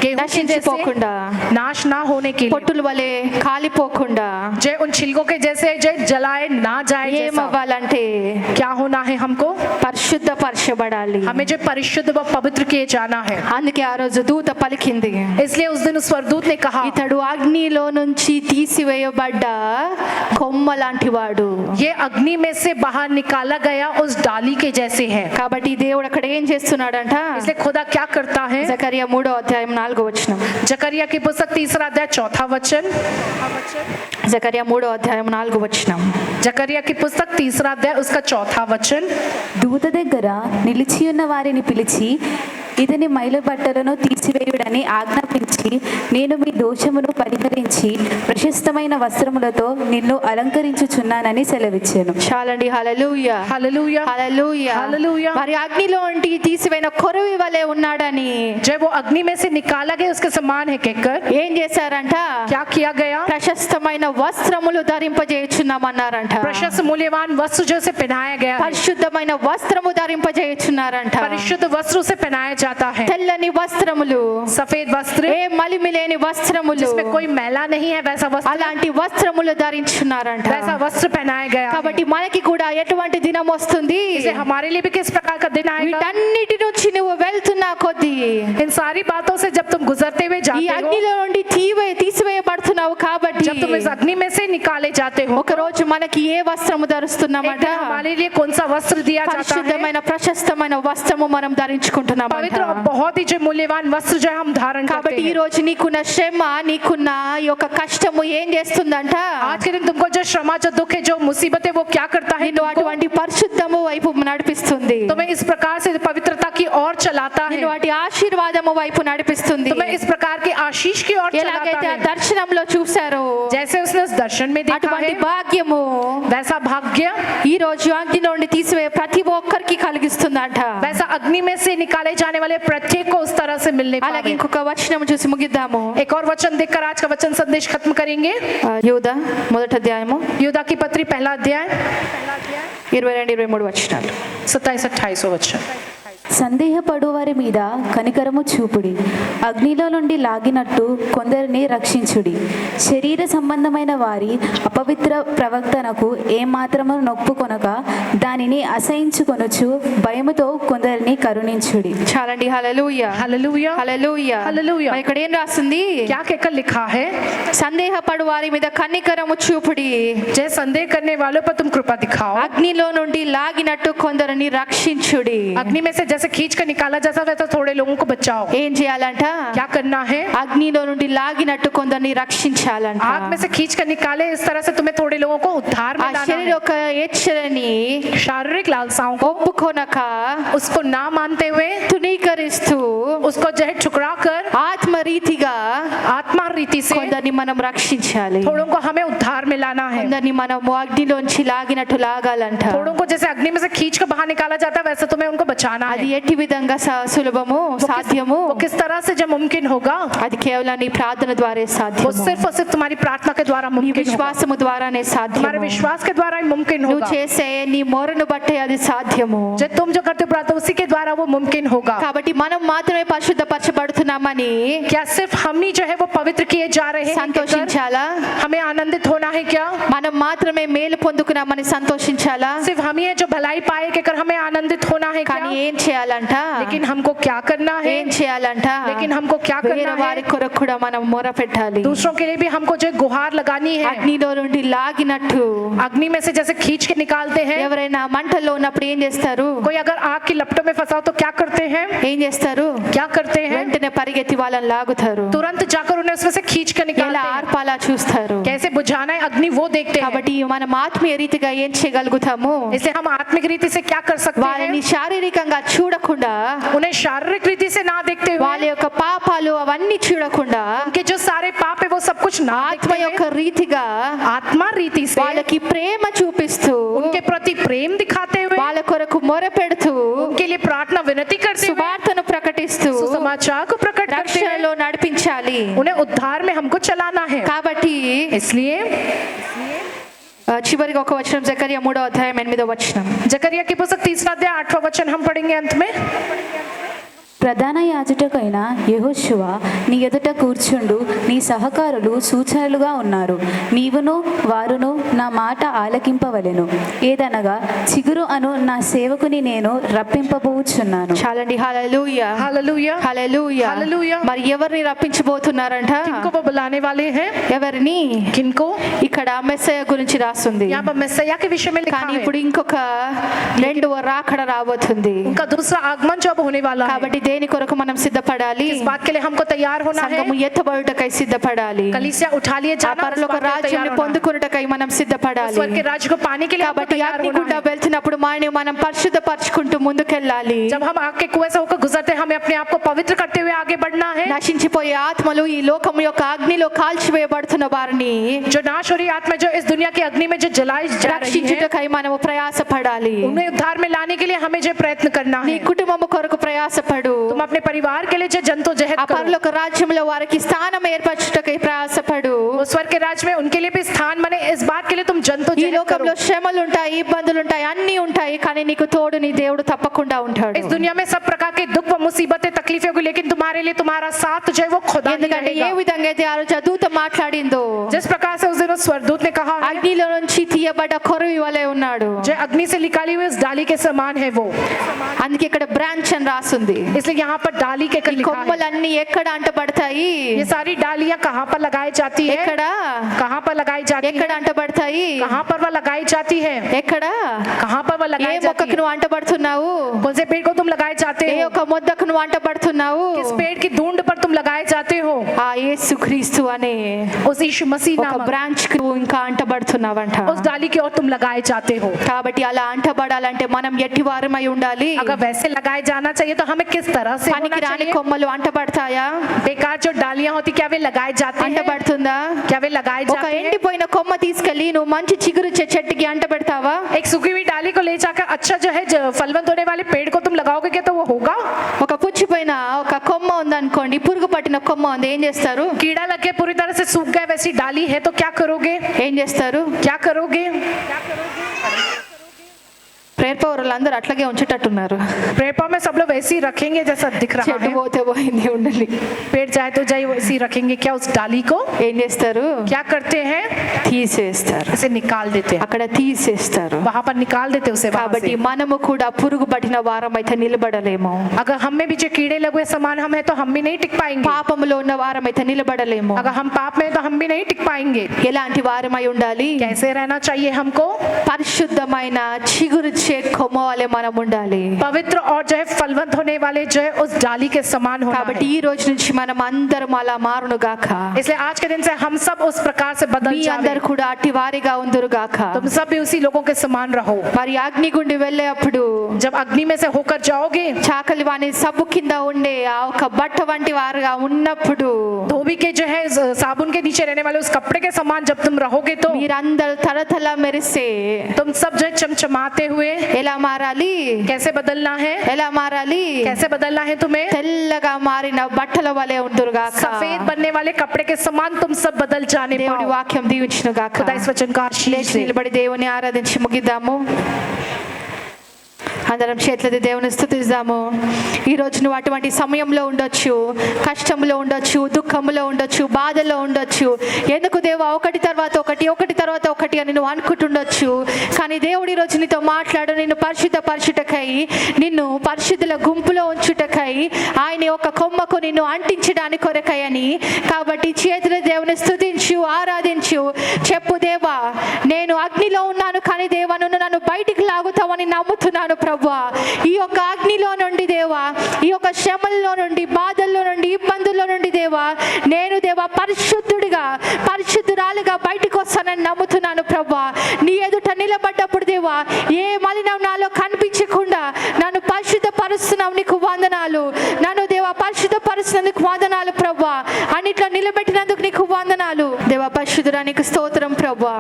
गेहूं के నశించిపోకుండా, जैसे नाश ना होने के लिए, పొట్టుల వలె కాలిపోకుండా जय उन छिलकों के जैसे जय जलाए ना जाए जैसा। ఏమవ్వాలంటే क्या होना है हमको, పరిశుద్ధపరచబడాలి. हमें जो परिशुद्ध व पवित्र किए जाना है। అందుకే ఆ రోజు దూత పలికింది, इसलिए उस दिन उस स्वर्गदूत ने कहा, ఇతడు అగ్నిలో నుంచి తీసివేయబడ్డ కొమ్మ లాంటి వాడు. ये अग्नि में से बाहर निकाला गया उस डाली के जैसे है। కాబట్టి దేవుడు అక్కడ ఏం చేస్తున్నాడంట, इसलिए खुदा क्या करता है, జకరియా 3:4 जकरिया की पुस्तक 3 अध्याय 4 वचन, జకరియా 3:4 जकरिया की पुस्तक 3 अध्याय उसका 4 वचन। దూత దగ్గర నిలిచి ఉన్న వారిని పిలిచి ఇతని మైల బట్టలను తీసివేయుడని ఆజ్ఞాపించి, నేను మీ దోషమును పరిహరించి ప్రశస్తమైన వస్త్రములతో నిన్ను అలంకరించుచున్నానని సెలవిచ్చాను. చాలండి. Hallelujah hallelujah hallelujah hallelujah. మరి అగ్నిలో ఉండి తీసివేసిన కొరవి వలె ఉన్నాడని जब वो अग्नि में से निकाला गया उसके समान है कहकर ఏం చేశారంట, क्या किया गया, ప్రశస్తమైన వస్త్రములు ధరింపజేయుచున్నామన్నారంట. प्रशस्त मूल्यवान वस्त्र जो से पहनाया गया है, పరిశుద్ధమైన వస్త్రము ధరింపజేయుచున్నారంట. परिशुद्ध वस्त्र से पहनाया जाता है। తెల్లని వస్త్రములు, सफेद वस्त्र ఏ మలిమి లేని వస్త్రములు, जिसमें कोई मैला नहीं है, वैसा वस्त्र, అలాంటి వస్త్రములు ధరించున్నారంట. वैसा वस्त्र पहनाया गया है। కాబట్టి మనకి కూడా ఎటువంటి దినం వస్తుంది? इसे हमारे लिए भी किस प्रकार का दिन आएगा? వీటన్నిటి నుంచి నువ్వు వెళ్తున్నా కొద్దీ, इन सारी बातों से जब तुम गुजरते हुए ఈ जाते हो, అగ్నిలో నుండి తీసివేయబడుతున్నావు కాబట్టి जब तुम इस अग्नि में से निकाले जाते हो, ఒక రోజు మనకి ఏ వస్త్రము एक ధరిస్తున్నామంట? दिन हमारे लिए कौन सा वस्त्र दिया जाता है? పరిశుద్ధమైన ప్రశస్తమైన వస్త్రము మనం ధరించుకుంటున్నామంట. पवित्र और बहुत ही जो मूल्यवान वस्त्र जो है हम धारण करते కాబట్టి ఈ हैं। రోజు నీకున్న శ్రమ, నీకున్న ఈ యొక్క కష్టము ఏం చేస్తుందంట? आज के दिन तुमको जो श्रमा, जो दुख है, जो मुसीबत है, वो क्या करता है? నిన్ను तुमको అటువంటి పరిశుద్ధము వైపు నడిపిస్తుంది. तुम्हें इस प्रकार से पवित्रता की ओर चलाता है, నిన్ను వాటి ఆశీర్వాదము వైపు నడిపిస్తుంది. तुम्हें इस प्रकार के आशीष की ओर चलाता ఎలాగైతే ఆ है। దర్శనంలో చూశారో जैसे उसने उस दर्शन में देखा అటువంటి है, భాగ్యము वैसा भाग्य ఈ రోజు అగ్ని నుండి తీసివే ప్రతి ఒక్కరికి కలిగిస్తుందంట. वैसा अग्नि में से निकाले जाने वाले प्रत्येक को उस तरह से मिलने అలాగే पावे। ఇంకొక వచనం చూసి ముగిద్దాము. एक और वचन देखकर आज का वचन संदेश खत्म करेंगे। యూదా మొదటి అధ్యాయము यूदा की पत्री पहला अध्याय 22-23 వచనాలు. 27-28 वचन। సందేహపడు వారి మీద కనికరము చూపుడి, అగ్నిలో నుండి లాగినట్టు కొందరిని రక్షించుడి. శరీర సంబంధమైన వారి అపవిత్ర ప్రవర్తనకు ఏమాత్రము నొప్పుకొనక దానిని అసహించుకొనుచు భయముతో కొందరిని కరుణించుడి. చాలండి. హల్లెలూయా, हालेलुया, హల్లెలూయా. హల్లెలూయా. మరి ఇక్కడ ఏం రాస్తుంది? क्या कहकर लिखा है? సందేహపడు వారి మీద కనికరము చూపుడి, जय संदेह करने वालों पर तुम कृपा दिखाओ, అగ్నిలో నుండి లాగినట్టు కొందరిని రక్షించుడి. अग्नि में से जैसे खींच कर निकाला जैसा वैसा थोड़े लोगों को बचाओ। ఏం చేయాలంట? क्या करना है? అగ్నిలో నుండి లాగినట్టు కొందరిని రక్షించాలంట. आग में से खींच कर निकाले, इस तरह से तुम्हें थोड़े लोगों को उद्धार ఆ में लाना శరీర है। యొక్క హెచ్చరని शारीरिक लालसाओं को ఒప్పుకొనక उसको ना मानते हुए, తునీకరిస్తూ उसको जो है ठुकरा कर ఆత్మ రీతిగా आत्मा रीति से కొందరిని మనం రక్షించాలి. थोड़ों को हमें उद्धार में लाना है। కొందరిని మనం అగ్నిలోంచి లాగినట్టు లాగాలంట. थोड़ों को जैसे अग्नि में से खींच कर बाहर निकाला जाता है, वैसे तुम्हें उनको बचाना అది है। ఎట్టి విధంగా సులభము, సాధ్యము? वो किस तरह से जब मुमकिन होगा? అది కేవలం నీ ప్రార్థన ద్వారే वो సాధ్యము. सिर्फ और सिर्फ तुम्हारी प्रार्थना के द्वारा నీ मुमकिन होगा। విశ్వాసము ద్వారానే तुम्हारे సాధ్యము. विश्वास के द्वारा ही मुमकिन నువ్వు होगा। చేసే నీ మొరను బట్టే అది సాధ్యము. जो तुम जो करते हो प्रार्थना, उसी के द्वारा वो मुमकिन होगा। కాబట్టి మనం మాత్రమే పరిశుద్ధపరచబడుతున్నామని क्या सिर्फ हम ही जो है वो पवित्र किए जा रहे हैं? సంతోషించాలా? हमें आनंदित होना है क्या? మనం మాత్రమే మేలు పొందుకున్నామని సంతోషించాలా? सिर्फ हम ही है जो भलाई पाए के कर हमें आनंदित होना है కానీ क्या? ఏం చేయాలంట? लेकिन हमको क्या करना है? ఏం చేయాలంట? लेकिन हमको क्या వేరే करना వారి है? కొరకు కూడా మనం మొర పెట్టాలి. दूसरों के लिए भी हमको जो है गुहार लगानी है। అగ్నిలో నుండి లాగినట్టు अग्नि में से जैसे खींच के निकालते हैं। ఎవరైనా మంటల్లో ఉన్నప్పుడు ఏం చేస్తారు? कोई अगर आग की लपटों में फंसा हो तो क्या करते हैं? ఏం చేస్తారు? क्या करते हैं? వెంటనే పరిగెత్తి వాళ్ళని లాగుతారు. तुरंत जाकर उन्हें उसमें से खींच कर ఎలా निकालते हैं। ఆర్పాలా చూస్తారు. कैसे बुझाना है अग्नि वो देखते हैं। కాబట్టి మనం ఆత్మీయ రీతిగా ఏం చేయగలుగుతాము? इसलिए हम आत्मिक रीति से क्या कर सकते వాళ్ళని हैं? శారీరకంగా చూడకుండా, उन्हें शारीरिक रीति से ना देखते వాళ్ళ हुए, యొక్క పాపాలు అవన్నీ చూడకుండా, उनके जो सारे पाप है वो सब कुछ ना ఆత్మ देखते యొక్క हुए, రీతిగా आत्मा रीति से వాళ్ళకి ప్రేమ చూపిస్తూ, उनके प्रति प्रेम दिखाते हुए, వాళ్ళ కొరకు మొర పెడుతూ, उनके लिए प्रार्थना विनती करते हुए, సువార్తను ప్రకటిస్తూ सुसमाचार को प्रकट करते हुए రక్షణలో నడిపించాలి. उन्हें उद्धार में हमको चलाना है। కాబట్టి इसलिए చివరిగా ఒక వచనం, జకర్యా 3వ అధ్యాయం 8వ వచనం. जकरिया की पुस्तक 3 अध्याय 8वां वचन हम पढ़ेंगे अंत में। ప్రధాన యాజకుడైన యెహోషువ నీ ఎదుట కూర్చుండు, నీ సహకారులు సూచనలుగా ఉన్నారు. నీవును వారును నా మాట ఆలకింపవలెను. ఏదనగా చిగురు అను నా సేవకుని నేను రప్పింపబోచున్నాను. చాలండి. హల్లెలూయా, हालेलुया, హల్లెలూయా. హల్లెలూయా. మరి ఎవరిని రప్పించబోతున్నారంట? किनको वो बुलाने वाले हैं? ఎవరిని? किनको? ఇక్కడ మెస్సయ గురించి రాస్తుంది. यहाँ पर मैसिया के विषय में लिखा కానీ है। ఇప్పుడు ఇంకొక రెండవ రాకడ రాబోతుంది. उनका दूसरा आगमन जो अब होने वाला है। కాబట్టి దేని కొరకు మనం సిద్ధపడాలి? इस बात के लिए हमको तैयार होना है। సంఘము ఎత్తబడుటకై సిద్ధపడాలి. कलीसिया उठा लिए ఆ जाना, उस పరలోక बात के लिए तैयार రాజ్యాన్ని होना। పొందుకొనుటకై మనం సిద్ధపడాలి. स्वर्ग के राज्य को पाने के लिए हमको కాబట్టి तैयार అగ్ని होना గుండా है। వెళ్తున్నప్పుడు మనం పరిశుద్ధపరచుకుంటూ ముందుకెళ్ళాలి. जब हम आग के कुएं से होकर गुजरते हैं, हमें अपने आप को पवित्र करते हुए आगे बढ़ना है। నశించిపోయే ఆత్మలు ఈ లోకం యొక్క అగ్నిలో కాల్చివేయబడుతున్న వారిని जो नाश हो रही आत्मा जो इस दुनिया की अग्नि में जो जलाई जा रही है, రక్షించుటకై మనము ప్రయాసపడాలి. उन्हें उद्धार में लाने के लिए हमें जो प्रयत्न करना నీ है। కుటుంబము కొరకు ప్రయాసపడు. तुम अपने परिवार के लिए जो जद्दोजहद ఆ करो, పరలోక రాజ్యంలో వారికి స్థానం ఏర్పరచుటకై ప్రయాసపడు. वो स्वर्ग के राज्य में उनके लिए भी स्थान बने, इस बात के लिए तुम ఈ जद्दोजहद करो. లోకంలో శ్రమలు ఉంటాయి, ఇబ్బందులు ఉంటాయి, అన్ని ఉంటాయి, కానీ నీకు తోడు నీ దేవుడు తప్పకుండా ఉంటాడు. इस दुनिया में सब प्रकार के दुख व मुसीबतें तकलीफें होगी, लेकिन तुम्हारे लिए तुम्हारा साथ जो है वो खुदा ही ఎందుకంటే ఏ रहेगा. విధంగా అయితే ఆ రోజు ఆ దూత మాట్లాడిందో, जिस प्रकार से उस दिन उस स्वर्गदूत ने कहा है, అగ్నిలో నుంచి తీయబడ్డ కొరవి వలె ఉన్నాడు. जो अग्नि से निकाली हुई उस डाली के समान है वो. అందుకే ఇక్కడ బ్రాంచ్ అని రాసుంది. इसलिए यहाँ पर डाली के कर लिखा है. కొమ్మలన్నీ ఎక్కడ అంటబడతాయి? ये सारी डालियां कहाँ पर लगाई जाती है? ఎక్కడ कहाँ पर लगाई जाती ఎక్కడ है? అంటబడతాయి? कहाँ पर वह लगाई जाती है? ఎక్కడ कहाँ पर वह ఏ लगाई जाती మొక్కకు है? నువ్వు అంటబడుతున్నావు? कौन से पेड़ को तुम लगाए जाते ఏ हो? ఒక్క మొద్దకు నువ్వు అంటబడుతున్నావు? किस पेड़ की ढूंढ पर तुम लगाए जाते हो? ఆ యేసుక్రీస్తు అనే उस यीशु मसीह ఒక नामक బ్రాంచ్ కు నువ్వు ఇంకా అంటబడుతున్నావంట. उस डाली की ओर तुम लगाए जाते हो. కాబట్టి అలా అంటబడాలంటే మనం ఎట్టి వారమై ఉండాలి. अगर वैसे लगाए जाना चाहिए तो हमें किस तरह से होना పనికి రాని चाहिए? కొమ్మలు అంటబడతాయా? बेकार जो डालियां होती क्या वे लगाए जाते हैं? అంటబడుతుందా? क्या वे लगाए ఒక जाते हैं? ఎండిపోయిన కొమ్మ తీసుకెళ్లి నువ్వు మంచి చిగురు చెట్టుకి అంటబెడతావా? एक सूखी हुई डाली को ले जाकर अच्छा जो है फलवंत होने वाले पेड़ को तुम लगाओगे क्या तो वो होगा? ఒక పుచ్చిపోయిన ఒక కొమ్మ ఉందనుకోండి, పురుగు పట్టిన కొమ్మ ఉంది, ఏం చేస్తారు? कीड़ा लग के पूरी तरह से सूख गया वैसी डाली है तो क्या करोगे? ఏం చేస్తారు? क्या करोगे? ప్రేయర్ పవర్లు అందరూ అట్లాగే ఉంచేటట్టున్నారు. प्रेपा में सब लोग वैसे ही रखेंगे जैसा दिख रहा చెట్టు है. పోతే పోయింది ఉండాలి. पेड़ जाए तो जाए वैसे ही रखेंगे क्या उस डाली को? ఏం చేస్తారు? क्या करते हैं? తీసేస్తారు. इसे निकाल देते हैं, అక్కడ తీసేస్తారు. वहां पर निकाल देते हैं उसे वहां కాబట్టి से. మనము కూడా పురుగు పట్టిన వారం అయితే నిలబడలేము. अगर हम में भी जो कीड़े लगे हुए समान हम है तो हम भी नहीं टिक पाएंगे. పాపములో ఉన్న వారం అయితే నిలబడలేము. अगर हम पाप में हैं तो हम भी नहीं टिक पाएंगे. ఎలాంటి వారమై ఉండాలి? कैसे रहना चाहिए हमको? పరిశుద్ధమైన చిగురుచే కొమ్మ వలె మనం ఉండాలి. पवित्र और जो है फलवंत होने वाले जो है उस डाली के समान होना కాబట్టి है. ఈ రోజు నుంచి మనం అందరం అలా మారును గాక. इसलिए आज के दिन से हम सब उस प्रकार से बदल మీ जाए. అందరు కూడా అట్టి వారిగా ఉందురు గాక. तुम सब भी उसी लोगों के समान रहो. మరి అగ్నిగుండి వెళ్ళేటప్పుడు जब अग्नि में से होकर जाओगे, చాకలి వాణి సబ్బు కింద ఉండే ఆ ఒక బట్ట వంటి వారుగా ఉన్నప్పుడు धोबी के जो है साबुन के नीचे रहने वाले उस कपड़े के समान जब तुम रहोगे तो మీరందరూ తలతల మెరిసే तुम सब जो है चमचमाते हुए ఎలా మారాలి? कैसे बदलना है? ఎలా మారాలి? कैसे बदलना है तुम्हें? తెల్లగా మారిన బట్టల వలె ఉందురు గాక. सफेद बनने वाले कपड़े के समान तुम सब बदल जाने దేవుడి पाओ. వాక్యం దీవించును గాక. खुदा इस वचन का आशीष లేచి दे. నిలబడి దేవుని ఆరాధించి ముగిద్దాము. అందరం చేతులది దేవుని స్తుతిద్దాము. ఈ రోజు నువ్వు అటువంటి సమయంలో ఉండొచ్చు, కష్టంలో ఉండొచ్చు, దుఃఖంలో ఉండొచ్చు, బాధలో ఉండొచ్చు. ఎందుకు దేవా ఒకటి తర్వాత ఒకటి అని నువ్వు అనుకుంటుండొచ్చు. కానీ దేవుడు ఈ రోజు నీతో మాట్లాడు, నిన్ను పరిశుద్ధపరచుటకై, నిన్ను పరిశుద్ధుల గుంపులో ఉంచుటకై, ఆయన ఒక కొమ్మకు నిన్ను అంటించడానికి కొరకై అని. కాబట్టి చేతుల దేవుని స్తుతించు, ఆరాధించు. చెప్పు, దేవా నేను అగ్నిలో ఉన్నాను, కానీ దేవా నన్ను బయటికి లాగుతావని నమ్ముతున్నాను ప్రభువా. ఈ యొక్క అగ్నిలో నుండి దేవా, ఈ యొక్క శ్రమల్లో నుండి, బాధల్లో నుండి, ఇబ్బందుల్లో నుండి దేవా, నేను దేవా పరిశుద్ధురాలుగా బయటకు వస్తానని నమ్ముతున్నాను ప్రభువా. నీ ఎదుట నిలబడ్డప్పుడు దేవా ఏ మలినం నాలో కనిపించకుండా నన్ను పరిశుద్ధపరుస్తున్నావు, నీకు వందనాలు. నన్ను దేవా పరిశుద్ధపరుస్తున్నందుకు వందనాలు ప్రభువా. అన్నిట్లో నిలబెట్టినందుకు నీకు వందనాలు దేవా. పరిశుద్ధుడా నీకు స్తోత్రం ప్రభువా.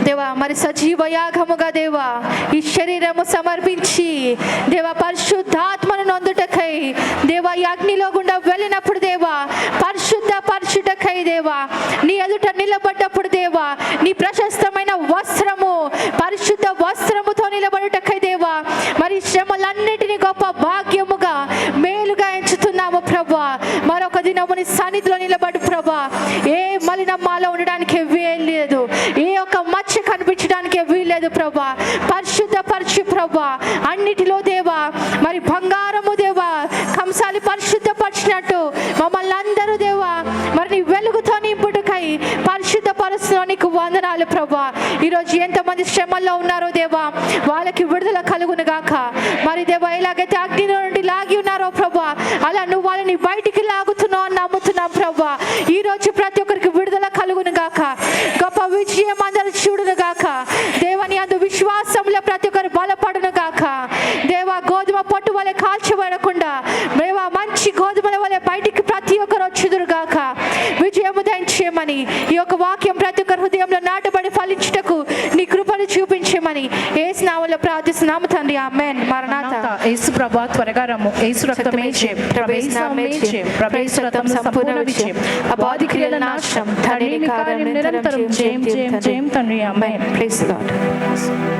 దేవా మరి సజీవ యాగముగా దేవా ఈ శరీరము సమర్పించి దేవా పరిశుద్ధాత్మను నొందుటకై దేవా ఈ అగ్నిలో గుండా వెళ్ళినప్పుడు దేవా పరిశుద్ధకై దేవా నీ ఎదుట నిలబడ్డప్పుడు దేవా నీ ప్రశస్తమైన వస్త్రము, పరిశుద్ధ వస్త్రముతో నిలబడుటకై దేవా మరి శ్రమలన్నిటినీ గొప్ప భాగ్యముగా మేలుగా ఎంచుతున్నాము ప్రభువా. మరొక దినము నీ సన్నిధిలో నిలబడు ప్రభువా. ఏ మలినం మాలో ఉండడానికి వీల్లేదు, ఏ ఒక్క మచ్చ కనిపించడానికి వీల్లేదు ప్రభువా. పరిశుద్ధపరచు ప్రభువా. అన్నిటిలో దేవా మరి బంగారము దేవా కంసాలి పరిశుద్ధపరిచినట్టు మమ్మల్ని అందరూ దేవా మరి నీ వెలుగుతో నింపుటకై పరిశుద్ధపరుస్తున్నందుకు వందనాలు ప్రభువా. ఈరోజు ఎంతమంది శ్రమల్లో ఉన్నారో దేవా వాళ్ళకి విడుదల కలుగును గాక. మరి దేవా ఎలాగైతే అగ్నిలో నుండి లాగి ఉన్నారో ప్రభువా అలా నువ్వు వాళ్ళని బయటికి లాగుతున్నావు అని నమ్ముతున్నాం ప్రభువా. ఈ రోజు ప్రతి ఒక్కరికి విడుదల కలుగును గాక. గొప్ప విజయం అందరూ చూడును గాక. దేవని అందు విశ్వాసంలో ప్రతి ఒక్కరు బలపడును గాక. దేవా గోధుమ పొట్టు వలె కాల్చబడకుండా దేవా మంచి గోధుమల వలె బయటికి ప్రతి ఒక్కరు వచ్చుదురు గాక. విజయము దయచేయమని ఈ యొక్క వాక్యం ప్రతి ఒక్కరి హృదయంలో నాటబడి ఫలించుటకు నీ కృపను చూపించమని దయచేయమని యేసు నామములో ప్రార్థిస్తున్నాము తండ్రి. ఆమేన్. మరణాత. యేసు ప్రభువా త్వరగా రమ్ము. యేసు రక్తమే జయం, ప్రభు నామమే జయం, ప్రభు రక్తం సంపూర్ణ విజయం, అపాది క్రియల నాశనం, ధరణి కార్యం నిరంతరం జయం జయం జయం తండ్రి. ఆమేన్. Praise the Lord.